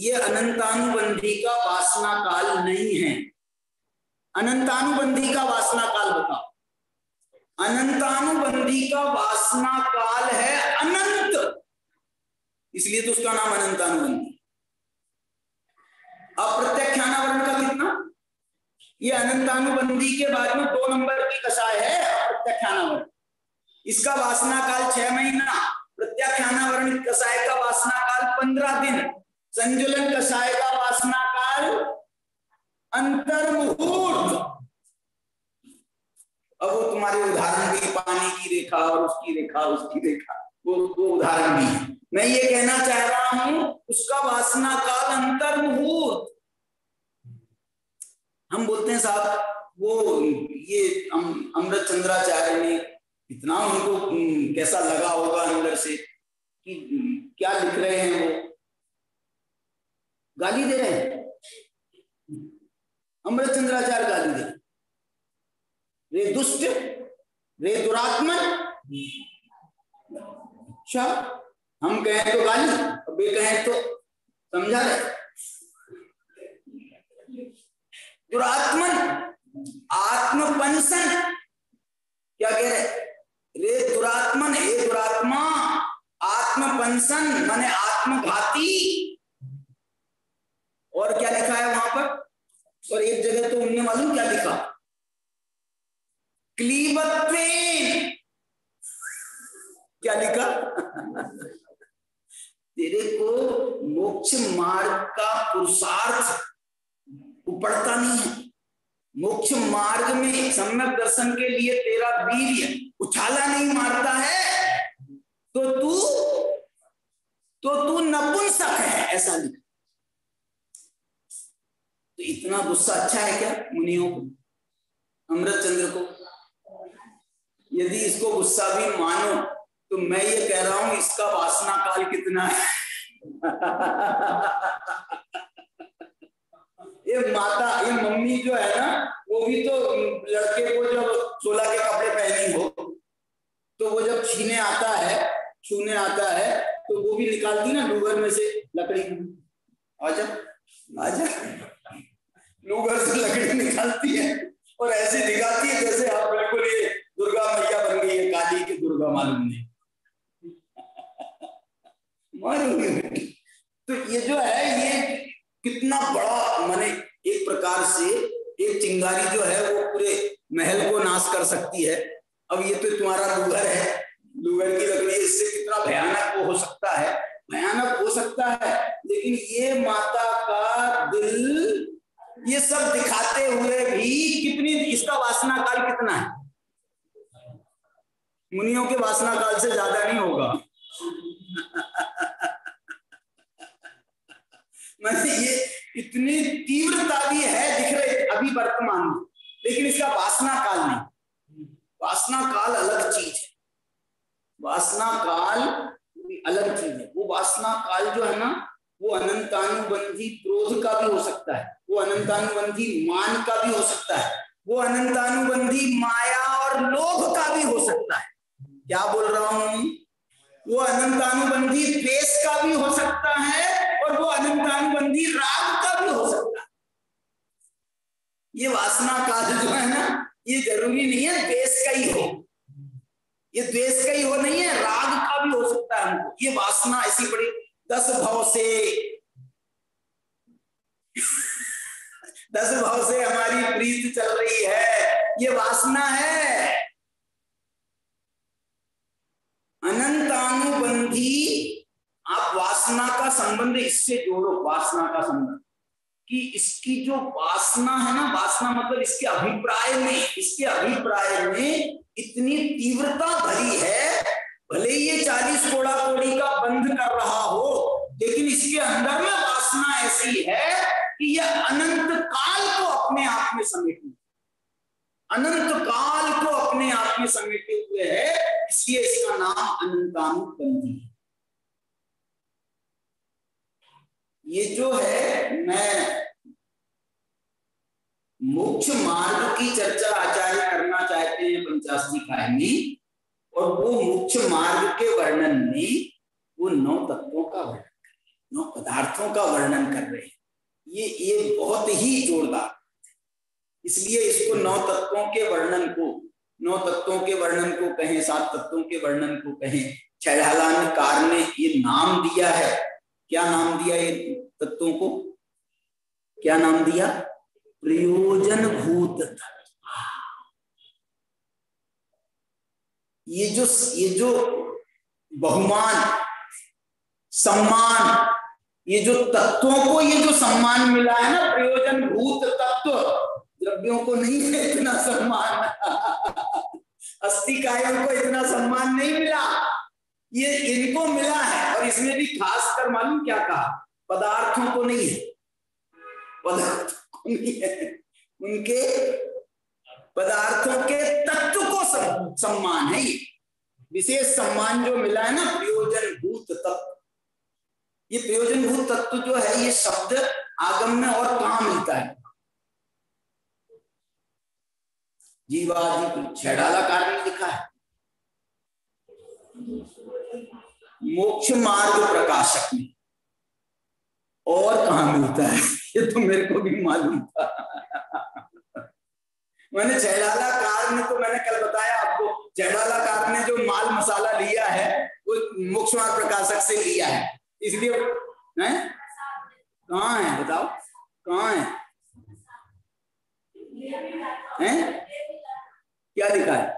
ये अनंतानुबंधी का वासना काल नहीं है। अनंतानुबंधी का वासना काल बताओ। अनंतानुबंधी का वासना काल है अनंत, इसलिए तो उसका नाम अनंतानुबंधी। अप्रत्याख्यानावरण का कितना? ये अनंतानुबंधी के बाद में 2 नंबर की कषाय है अप्रत्याख्यानावरण, इसका वासना काल 6 महीना, प्रत्याख्यानावरण कषाय का वासना काल 15 दिन, संजुलन कषाय का वासना काल अंतर्मुहूर्त। अब वो तुम्हारे उदाहरण भी, पानी की रेखा और उसकी रेखा, उसकी रेखा, वो उदाहरण भी। मैं ये कहना चाह रहा हूं उसका वासना काल अंतर्मुहूर्त। हम बोलते हैं साहब वो ये अमृत चंद्राचार्य ने इतना, उनको कैसा लगा होगा अंदर से कि क्या लिख रहे हैं, वो गाली दे रहे हैं। अमृत चंद्राचार्य गाली दे, रे दुष्ट, रे दुरात्मन। अच्छा, हम कहें तो गाली, वे कहें तो समझा रहे। दुरात्मन, आत्मपंसन, क्या कह रहे? रे दुरात्मन, हे दुरात्मा, आत्मपंसन माने आत्मघाती। और क्या लिखा है वहां पर? और एक जगह तो उनने मालूम क्या लिखा? क्लीबत्वेन। क्या लिखा? तेरे को मोक्ष मार्ग का पुरुषार्थ उपड़ता नहीं है। मोक्ष मार्ग में सम्यक दर्शन के लिए तेरा वीर्य उछाला नहीं मारता है, तो तू नपुंसक है, ऐसा लिखा। तो इतना गुस्सा अच्छा है क्या मुनियों को, अमृत चंद्र को? यदि इसको गुस्सा भी मानो तो मैं ये कह रहा हूं इसका वासना काल कितना है? ये माता, ये मम्मी जो है ना, वो भी तो लड़के को जब 16 के कपड़े पहनी हो तो वो जब छूने आता है तो वो भी निकालती ना लूगर में से लकड़ी। आजा लूगर से लकड़ी निकालती है और ऐसे दिखाती है जैसे आप बिल्कुल ये दुर्गा मैया बन गई है, काली की दुर्गा मालूम नहीं। तो ये जो है ये कितना बड़ा, माने एक प्रकार से एक चिंगारी जो है वो पूरे महल को नाश कर सकती है। अब ये तो तुम्हारा लूगर है, लूगर की लकड़ी, इससे कितना भयानक वो हो सकता है, भयानक हो सकता है। लेकिन ये माता का दिल ये सब दिखाते हुए भी कितनी, इसका वासना काल कितना है? मुनियों के वासना काल से ज्यादा नहीं होगा। मतलब ये इतनी तीव्रता भी है दिख रहे अभी वर्तमान में, लेकिन इसका वासना काल नहीं। वासना काल अलग चीज है, वासना काल अलग चीज है। वो वासना काल जो है ना, वो अनंतानुबंधी क्रोध का भी हो सकता है, वो अनंतानुबंधी मान का भी हो सकता है, वो अनंतानुबंधी माया और लोभ का भी हो सकता है। क्या बोल रहा हूं? वो अनंतानुबंधी द्वेष का भी हो सकता है और वो अनंतानुबंधी राग का भी हो सकता है। ये वासना काल जो है ना, ये जरूरी नहीं है द्वेष का ही हो, ये द्वेष का ही हो नहीं है, राग का भी हो सकता है हमको। ये वासना ऐसी बड़ी 10 भाव से हमारी विपरीत चल रही है, ये वासना है। अनंतानुबंधी, आप वासना का संबंध इससे जोड़ो, वासना का संबंध कि इसकी जो वासना है ना, वासना मतलब इसके अभिप्राय में इतनी तीव्रता भरी है, भले ये 40 कोड़ा कोड़ी का बंध कर रहा हो, लेकिन इसके अंदर में वासना ऐसी है कि यह अनंत काल को अपने आप में समेटे, अनंत काल को अपने आप में समेटे हुए है, इसलिए इसका नाम अनंतानुबंधी है। ये जो है, मैं मोक्ष मार्ग की चर्चा आचार्य करना चाहते हैं 85 में, और वो मोक्ष मार्ग के वर्णन में वो 9 तत्वों का वर्णन कर रहे हैं, 9 पदार्थों का वर्णन कर रहे हैं। ये बहुत ही जोरदार, इसलिए इसको 9 तत्वों के वर्णन को, 9 तत्वों के वर्णन को कहें, 7 तत्वों के वर्णन को कहें, छैढालाकार ने ये नाम दिया है। क्या नाम दिया ये तत्वों को? क्या नाम दिया? प्रयोजन भूत तत्व। ये जो बहुमान, सम्मान, ये जो तत्वों को ये जो सम्मान मिला है ना, प्रयोजन भूत तत्व, द्रव्यों को नहीं है इतना सम्मान, अस्थि कायों को इतना सम्मान नहीं मिला, ये इनको मिला है। और इसमें भी खास कर मालूम क्या कहा? पदार्थों को नहीं है, पदार्थों को नहीं है, उनके पदार्थों के तत्व को सम्मान है। ये विशेष सम्मान जो मिला है ना, प्रयोजन भूत तत्व। ये प्रयोजन भूत तत्व जो है, ये शब्द आगम में और कहाँ मिलता है? जीवादि छैढालाकार ने लिखा है, मोक्ष मार्ग प्रकाशक में। और कहाँ मिलता है? ये तो मेरे को भी मालूम था। मैंने छैढालाकार ने, तो मैंने कल बताया आपको, छैढालाकार ने जो माल मसाला लिया है वो मोक्ष मार्ग प्रकाशक से लिया है, इसलिए हैं? कहाँ है बताओ, कहाँ है? हैं? क्या लिखा है?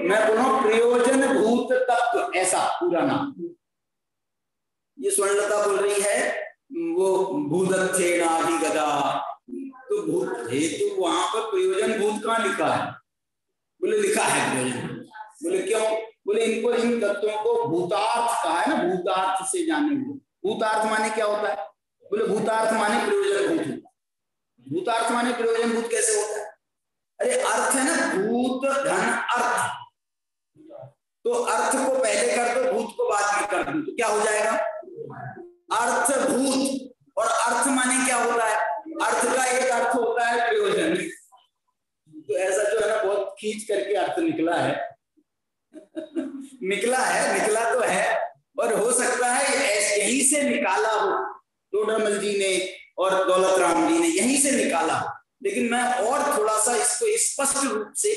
मैं बोला प्रयोजन भूत तत्व, ऐसा पूरा नाम। ये स्वर्णलता बोल रही है वो भूदत्थेनाधि गदा, तो भूत हेतु वहां पर प्रयोजन भूत कहाँ लिखा है? बोले लिखा है प्रयोजन। बोले क्यों? बोले इनको, इन तत्वों को भूतार्थ कहा है ना, भूतार्थ से जाने हुए। भूतार्थ माने क्या होता है? बोले भूतार्थ माने प्रयोजन भूत होता है। भूतार्थ माने प्रयोजन भूत कैसे होता है? अरे अर्थ है ना, भूत धन अर्थ, तो अर्थ को पहले कर दो, भूत को बाद में कर दो, तो क्या हो जाएगा? अर्थ भूत। और अर्थ माने क्या होता है? अर्थ का एक अर्थ होता है प्रयोजन। तो ऐसा जो है ना, बहुत खींच करके अर्थ निकला है। निकला तो है, और हो सकता है यहीं से निकाला हो, टोडरमल जी ने और दौलत राम जी ने यहीं से निकाला हो। लेकिन मैं और थोड़ा सा इसको स्पष्ट रूप से,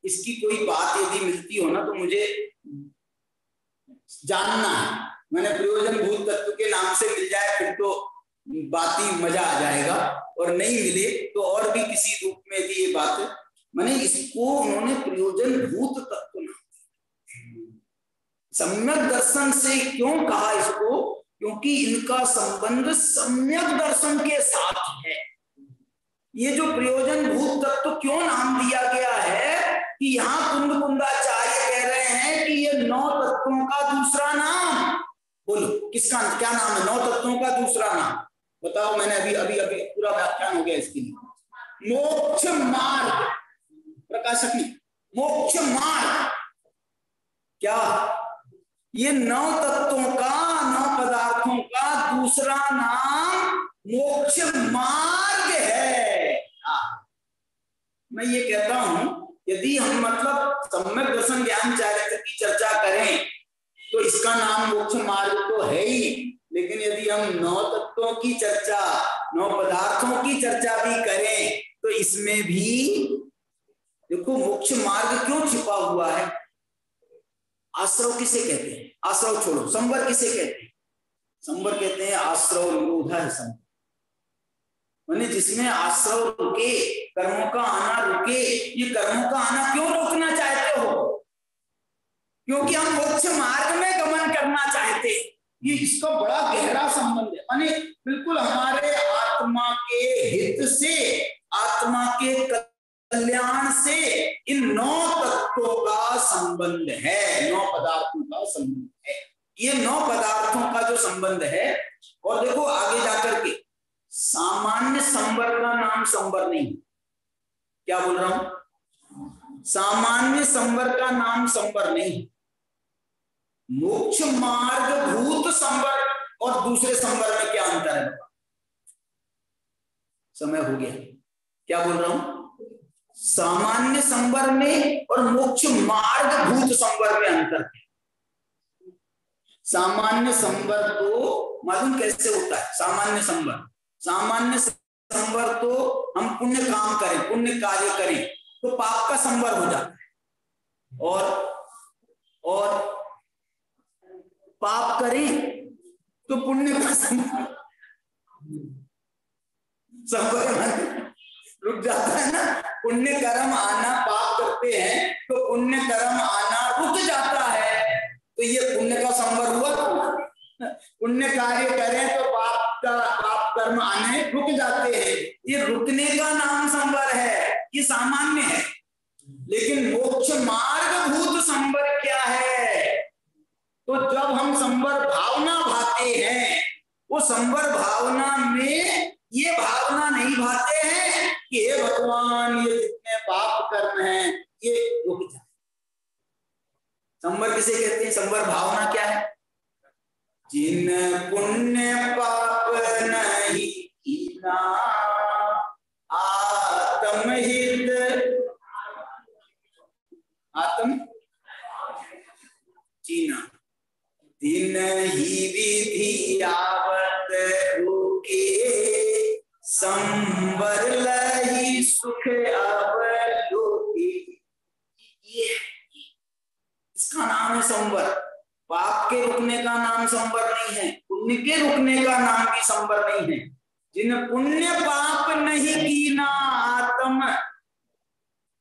इसकी कोई बात यदि मिलती हो ना, तो मुझे जानना है। मैंने प्रयोजन भूत तत्व के नाम से मिल जाए फिर तो बात ही मजा आ जाएगा, और नहीं मिले तो और भी किसी रूप में भी ये बात, मैंने इसको उन्होंने प्रयोजन भूत तत्व नाम। सम्यक दर्शन से क्यों कहा इसको? क्योंकि इनका संबंध सम्यक दर्शन के साथ है। ये जो प्रयोजन भूत तत्व क्यों नाम दिया गया है कि यहाँ कुंद कुंदाचार्य कह रहे हैं कि ये 9 तत्वों का दूसरा नाम। बोलो किसका, क्या नाम है 9 तत्वों का दूसरा नाम? बताओ। मैंने अभी पूरा व्याख्यान हो गया इसके लिए। मोक्ष मार्ग, प्रकाशक ने मोक्ष मार्ग। क्या ये 9 तत्वों का, 9 पदार्थों का दूसरा नाम मोक्ष मार्ग है। मैं ये कहता हूं, यदि हम मतलब सम्यक दर्शन ज्ञान चारित्र की चर्चा करें तो इसका नाम मोक्ष मार्ग तो है ही, लेकिन यदि हम 9 तत्वों की चर्चा, 9 पदार्थों की चर्चा भी करें तो इसमें भी देखो मोक्ष मार्ग क्यों छिपा हुआ है। आश्रव किसे कहते हैं? आश्रव छोड़ो, संवर किसे कहते हैं? संवर कहते हैं आश्रव निरोध है संवर। माने जिसमें आश्रव रुके, कर्मों का आना रुके। ये कर्मों का आना क्यों रोकना चाहते हो? क्योंकि हम मोक्ष मार्ग में गमन करना चाहते। ये इसका बड़ा गहरा संबंध है। माने बिल्कुल हमारे आत्मा के हित से, आत्मा के कल्याण से इन 9 तत्वों का संबंध है, 9 पदार्थों का संबंध है। ये 9 पदार्थों का जो संबंध है, और देखो आगे जाकर के सामान्य संवर का नाम संवर नहीं। क्या बोल रहा हूं? सामान्य संवर का नाम संवर नहीं। मोक्ष मार्ग भूत संवर और दूसरे संवर में क्या अंतर है? समय हो गया। क्या बोल रहा हूं? सामान्य संवर में और मोक्ष मार्ग भूत संवर में अंतर है। सामान्य संवर तो मालूम कैसे होता है? सामान्य संवर तो हम पुण्य काम करें, पुण्य कार्य करें तो पाप का संवर हो जाता है, और पाप करें तो पुण्य का संवर रुक जाता है ना। पुण्य कर्म आना, पाप करते हैं तो पुण्य कर्म आना रुक जाता है, तो ये पुण्य का संवर हुआ। पुण्य कार्य करें तो पाप कर्म आने रुक जाते हैं, ये रुकने का नाम संवर है, ये सामान्य है। लेकिन मोक्ष मार्ग भूत संवर क्या है? तो जब हम संवर भावना भाते हैं, वो संवर भावना में ये भावना नहीं भाते हैं कि हे भगवान ये जितने पाप कर्म हैं ये रुक जाए। संवर किसे कहते हैं? संवर भावना क्या है? जिन पुण्य पाप नहीं कीना, आत्महित आत्म जीना, दिन ही विधि आवत रुके, संवर लही सुख अवलोके। ये इसका नाम है संवर। पाप के रुकने का नाम संवर नहीं है, पुण्य के रुकने का नाम भी संवर नहीं है। जिन पुण्य पाप नहीं कीना, आत्म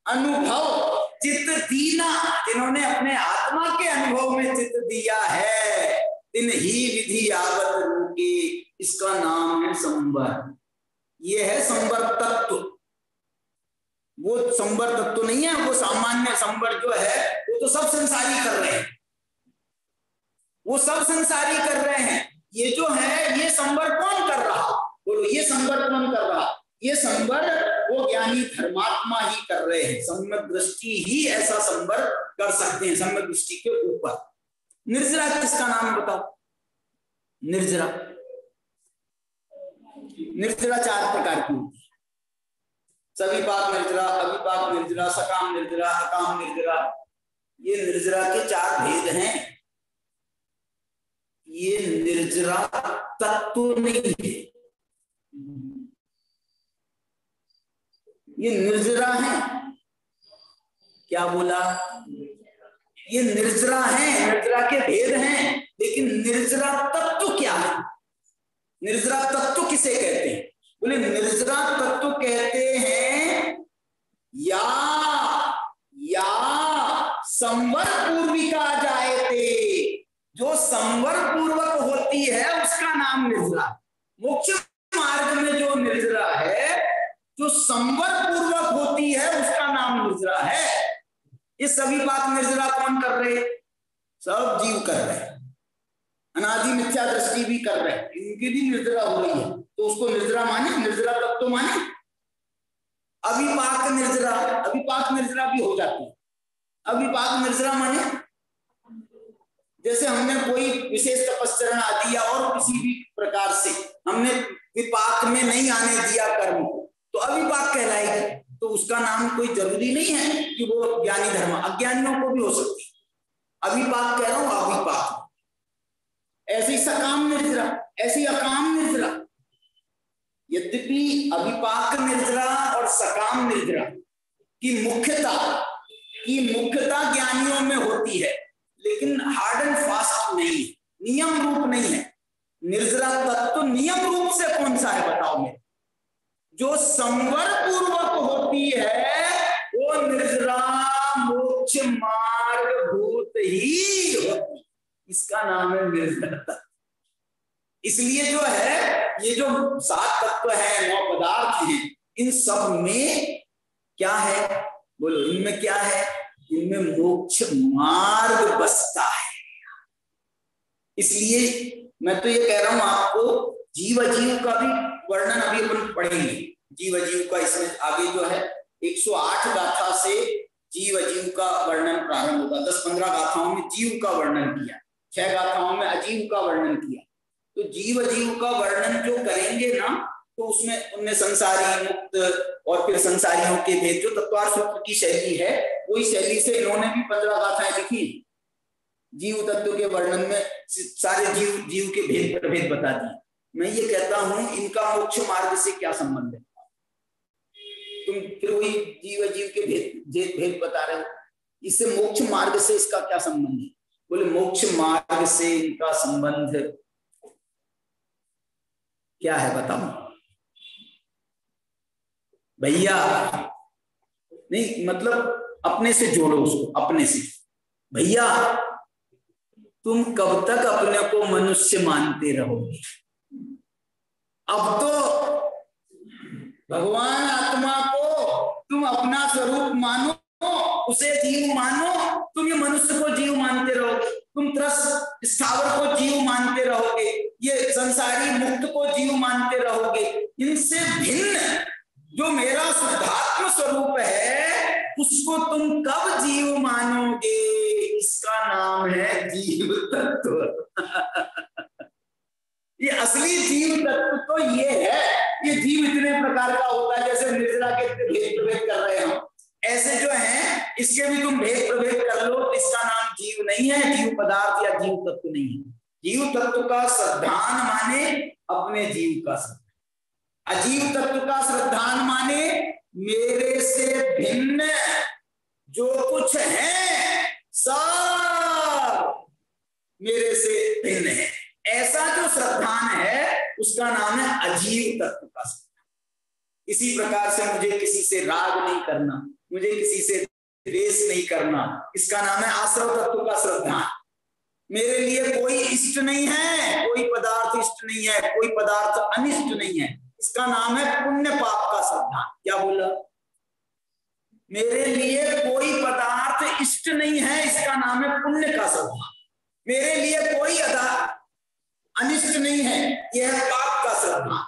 अनुभव चित्त दीना, जिन्होंने अपने आत्मा के अनुभव में चित्त दिया है, दिन ही विधि आवत रुके, इसका नाम है संवर। ये है संवर तत्व। वो संवर तत्व नहीं है, वो सामान्य संवर जो है वो तो सब संसारी कर रहे हैं, वो सब संसारी कर रहे हैं। ये जो है ये संवर कौन कर रहा? बोलो, ये संवर कौन कर रहा? ये संवर वो ज्ञानी धर्मात्मा ही कर रहे हैं। सम्यक दृष्टि ही ऐसा संवर कर सकते हैं, सम्यक दृष्टि के ऊपर। निर्जरा किसका नाम है बताओ? निर्जरा, निर्जरा 4 प्रकार की होती है। सविपाक निर्जरा, अविपाक निर्जरा, सकाम निर्जरा, अकाम निर्जरा। ये निर्जरा के 4 भेद हैं। ये निर्जरा तत्व नहीं है, ये निर्जरा है। क्या बोला? ये निर्जरा है, निर्जरा के भेद हैं, लेकिन निर्जरा तत्व क्या है? निर्जरा तत्व किसे कहते हैं? बोले निर्जरा तत्व कहते हैं या संवर पूर्विका जायते, जो संवर पूर्वक होती है उसका नाम निर्जरा। मोक्ष मार्ग में जो निर्जरा है, जो संवर पूर्वक होती है उसका नाम निर्जरा है। ये सभी बात निर्जरा कौन कर रहे? सब जीव कर रहे हैं, अनादि मिथ्या दृष्टि भी कर रहे हैं, इनकी भी निर्जरा हो रही है, तो उसको निर्जरा माने, निर्जरा तत्व माने। अविपाक निर्जरा, अविपाक निर्जरा भी हो जाती है। अविपाक निर्जरा माने जैसे हमने कोई विशेष तपस्चरण आदि या और किसी भी प्रकार से हमने विपाक में नहीं आने दिया कर्म को, तो अविपाक कहलाएगी। तो उसका नाम कोई जरूरी नहीं है कि वो ज्ञानी धर्म, अज्ञानियों को भी हो सकती है। अविपाक कह रहा हूं, अविपाक। ऐसी सकाम निर्जरा, ऐसी अकाम निर्जरा। यद्यपि अविपाक निर्जरा और सकाम निर्जरा की मुख्यता ज्ञानियों में होती है, लेकिन हार्ड एंड फास्ट नहीं है, नियम रूप नहीं है। निर्जरा तत्व नियम रूप से कौन सा है बताओ मेरे? जो संवर पूर्वक होती है वो निर्जरा मोक्ष मार्ग भूत ही होती, इसका नाम है निर्जरता। इसलिए जो है ये जो 7 तत्व है, 9 पदार्थ हैं, इन सब में क्या है, बोलो इनमें क्या है, इनमें मोक्ष मार्ग बसता है। इसलिए मैं तो ये कह रहा हूं आपको, जीव अजीव का भी वर्णन अभी अपन पढ़ेंगे। जीव अजीव का इसमें आगे जो है 108 गाथा से जीव अजीव का वर्णन प्रारंभ होगा। 10-15 गाथाओं में जीव का वर्णन किया, 6 गाथाओं में अजीव का वर्णन किया। तो जीव अजीव का वर्णन जो करेंगे ना, तो उसमें उनमें संसारी मुक्त और फिर संसारियों के भेद, जो तत्वार सूत्र की शैली है, वही शैली से इन्होंने भी 15 गाथाएं लिखी। जीव तत्व के वर्णन में सारे जीव के भेद प्रभेद बता दिए। मैं ये कहता हूं इनका मोक्ष मार्ग से क्या संबंध है? तुम फिर वही जीव अजीव के भेद बता रहे हो, इससे मोक्ष मार्ग से इसका क्या संबंध है? बोले मोक्ष मार्ग से इनका संबंध क्या है, बताओ भैया। नहीं मतलब अपने से जोड़ो उसको, अपने से। भैया तुम कब तक अपने को मनुष्य मानते रहोगे? अब तो भगवान आत्मा को तुम अपना स्वरूप मानो, उसे जीव मानो। तुम ये मनुष्य को जीव मानते रहोगे, तुम त्रस स्थावर को जीव मानते रहोगे, ये संसारी मुक्त को जीव मानते रहोगे। इनसे भिन्न जो मेरा शुद्धात्म स्वरूप है उसको तुम कब जीव मानोगे? इसका नाम है जीव तत्व। ये असली जीव तत्व तो ये है। ये जीव इतने प्रकार का होता है, जैसे निर्जरा के भेद प्रभेद कर रहे हो, ऐसे जो है इसके भी तुम भेद प्रभेद कर लो, तो इसका नाम जीव नहीं है, जीव पदार्थ या जीव तत्व नहीं है। जीव तत्व का श्रद्धान माने अपने जीव का श्रद्धान, अजीव तत्व का श्रद्धान माने मेरे से भिन्न जो कुछ है सब मेरे से भिन्न है, ऐसा जो श्रद्धान है उसका नाम है अजीव तत्व का श्रद्धान। इसी प्रकार से मुझे किसी से राग नहीं करना, मुझे किसी से द्वेष नहीं करना, इसका नाम है आश्रव तत्व का श्रद्धान। मेरे लिए कोई इष्ट नहीं है, कोई पदार्थ इष्ट नहीं है, कोई पदार्थ अनिष्ट नहीं है, इसका नाम है पुण्य पाप का श्रद्धान। क्या बोला? मेरे लिए कोई पदार्थ इष्ट नहीं है, इसका नाम है पुण्य का श्रद्धान। मेरे लिए कोई अनिष्ट नहीं है, यह है पाप का श्रद्धान।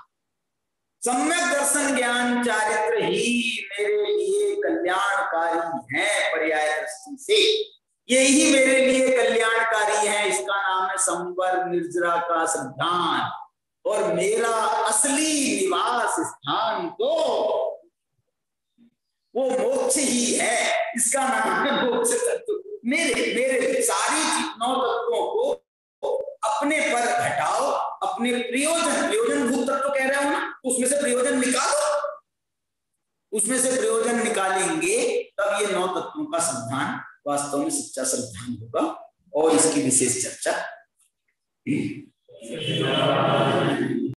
सम्यक दर्शन ज्ञान चारित्र ही मेरे लिए कल्याणकारी है, पर्याय दृष्टि से यही मेरे लिए कल्याणकारी है, इसका नाम है संवर निर्जरा का श्रद्धान। और मेरा असली निवास स्थान तो वो मोक्ष ही है, इसका नाम है मोक्ष तत्व। मेरे सारी 9 तत्वों को अपने पर घटाओ, अपने प्रयोजन भूत तत्व कह रहे हो ना, उसमें से प्रयोजन निकालो, उसमें से प्रयोजन निकालेंगे तब ये 9 तत्वों का श्रद्धान वास्तव में सच्चा श्रद्धान होगा। और इसकी विशेष चर्चा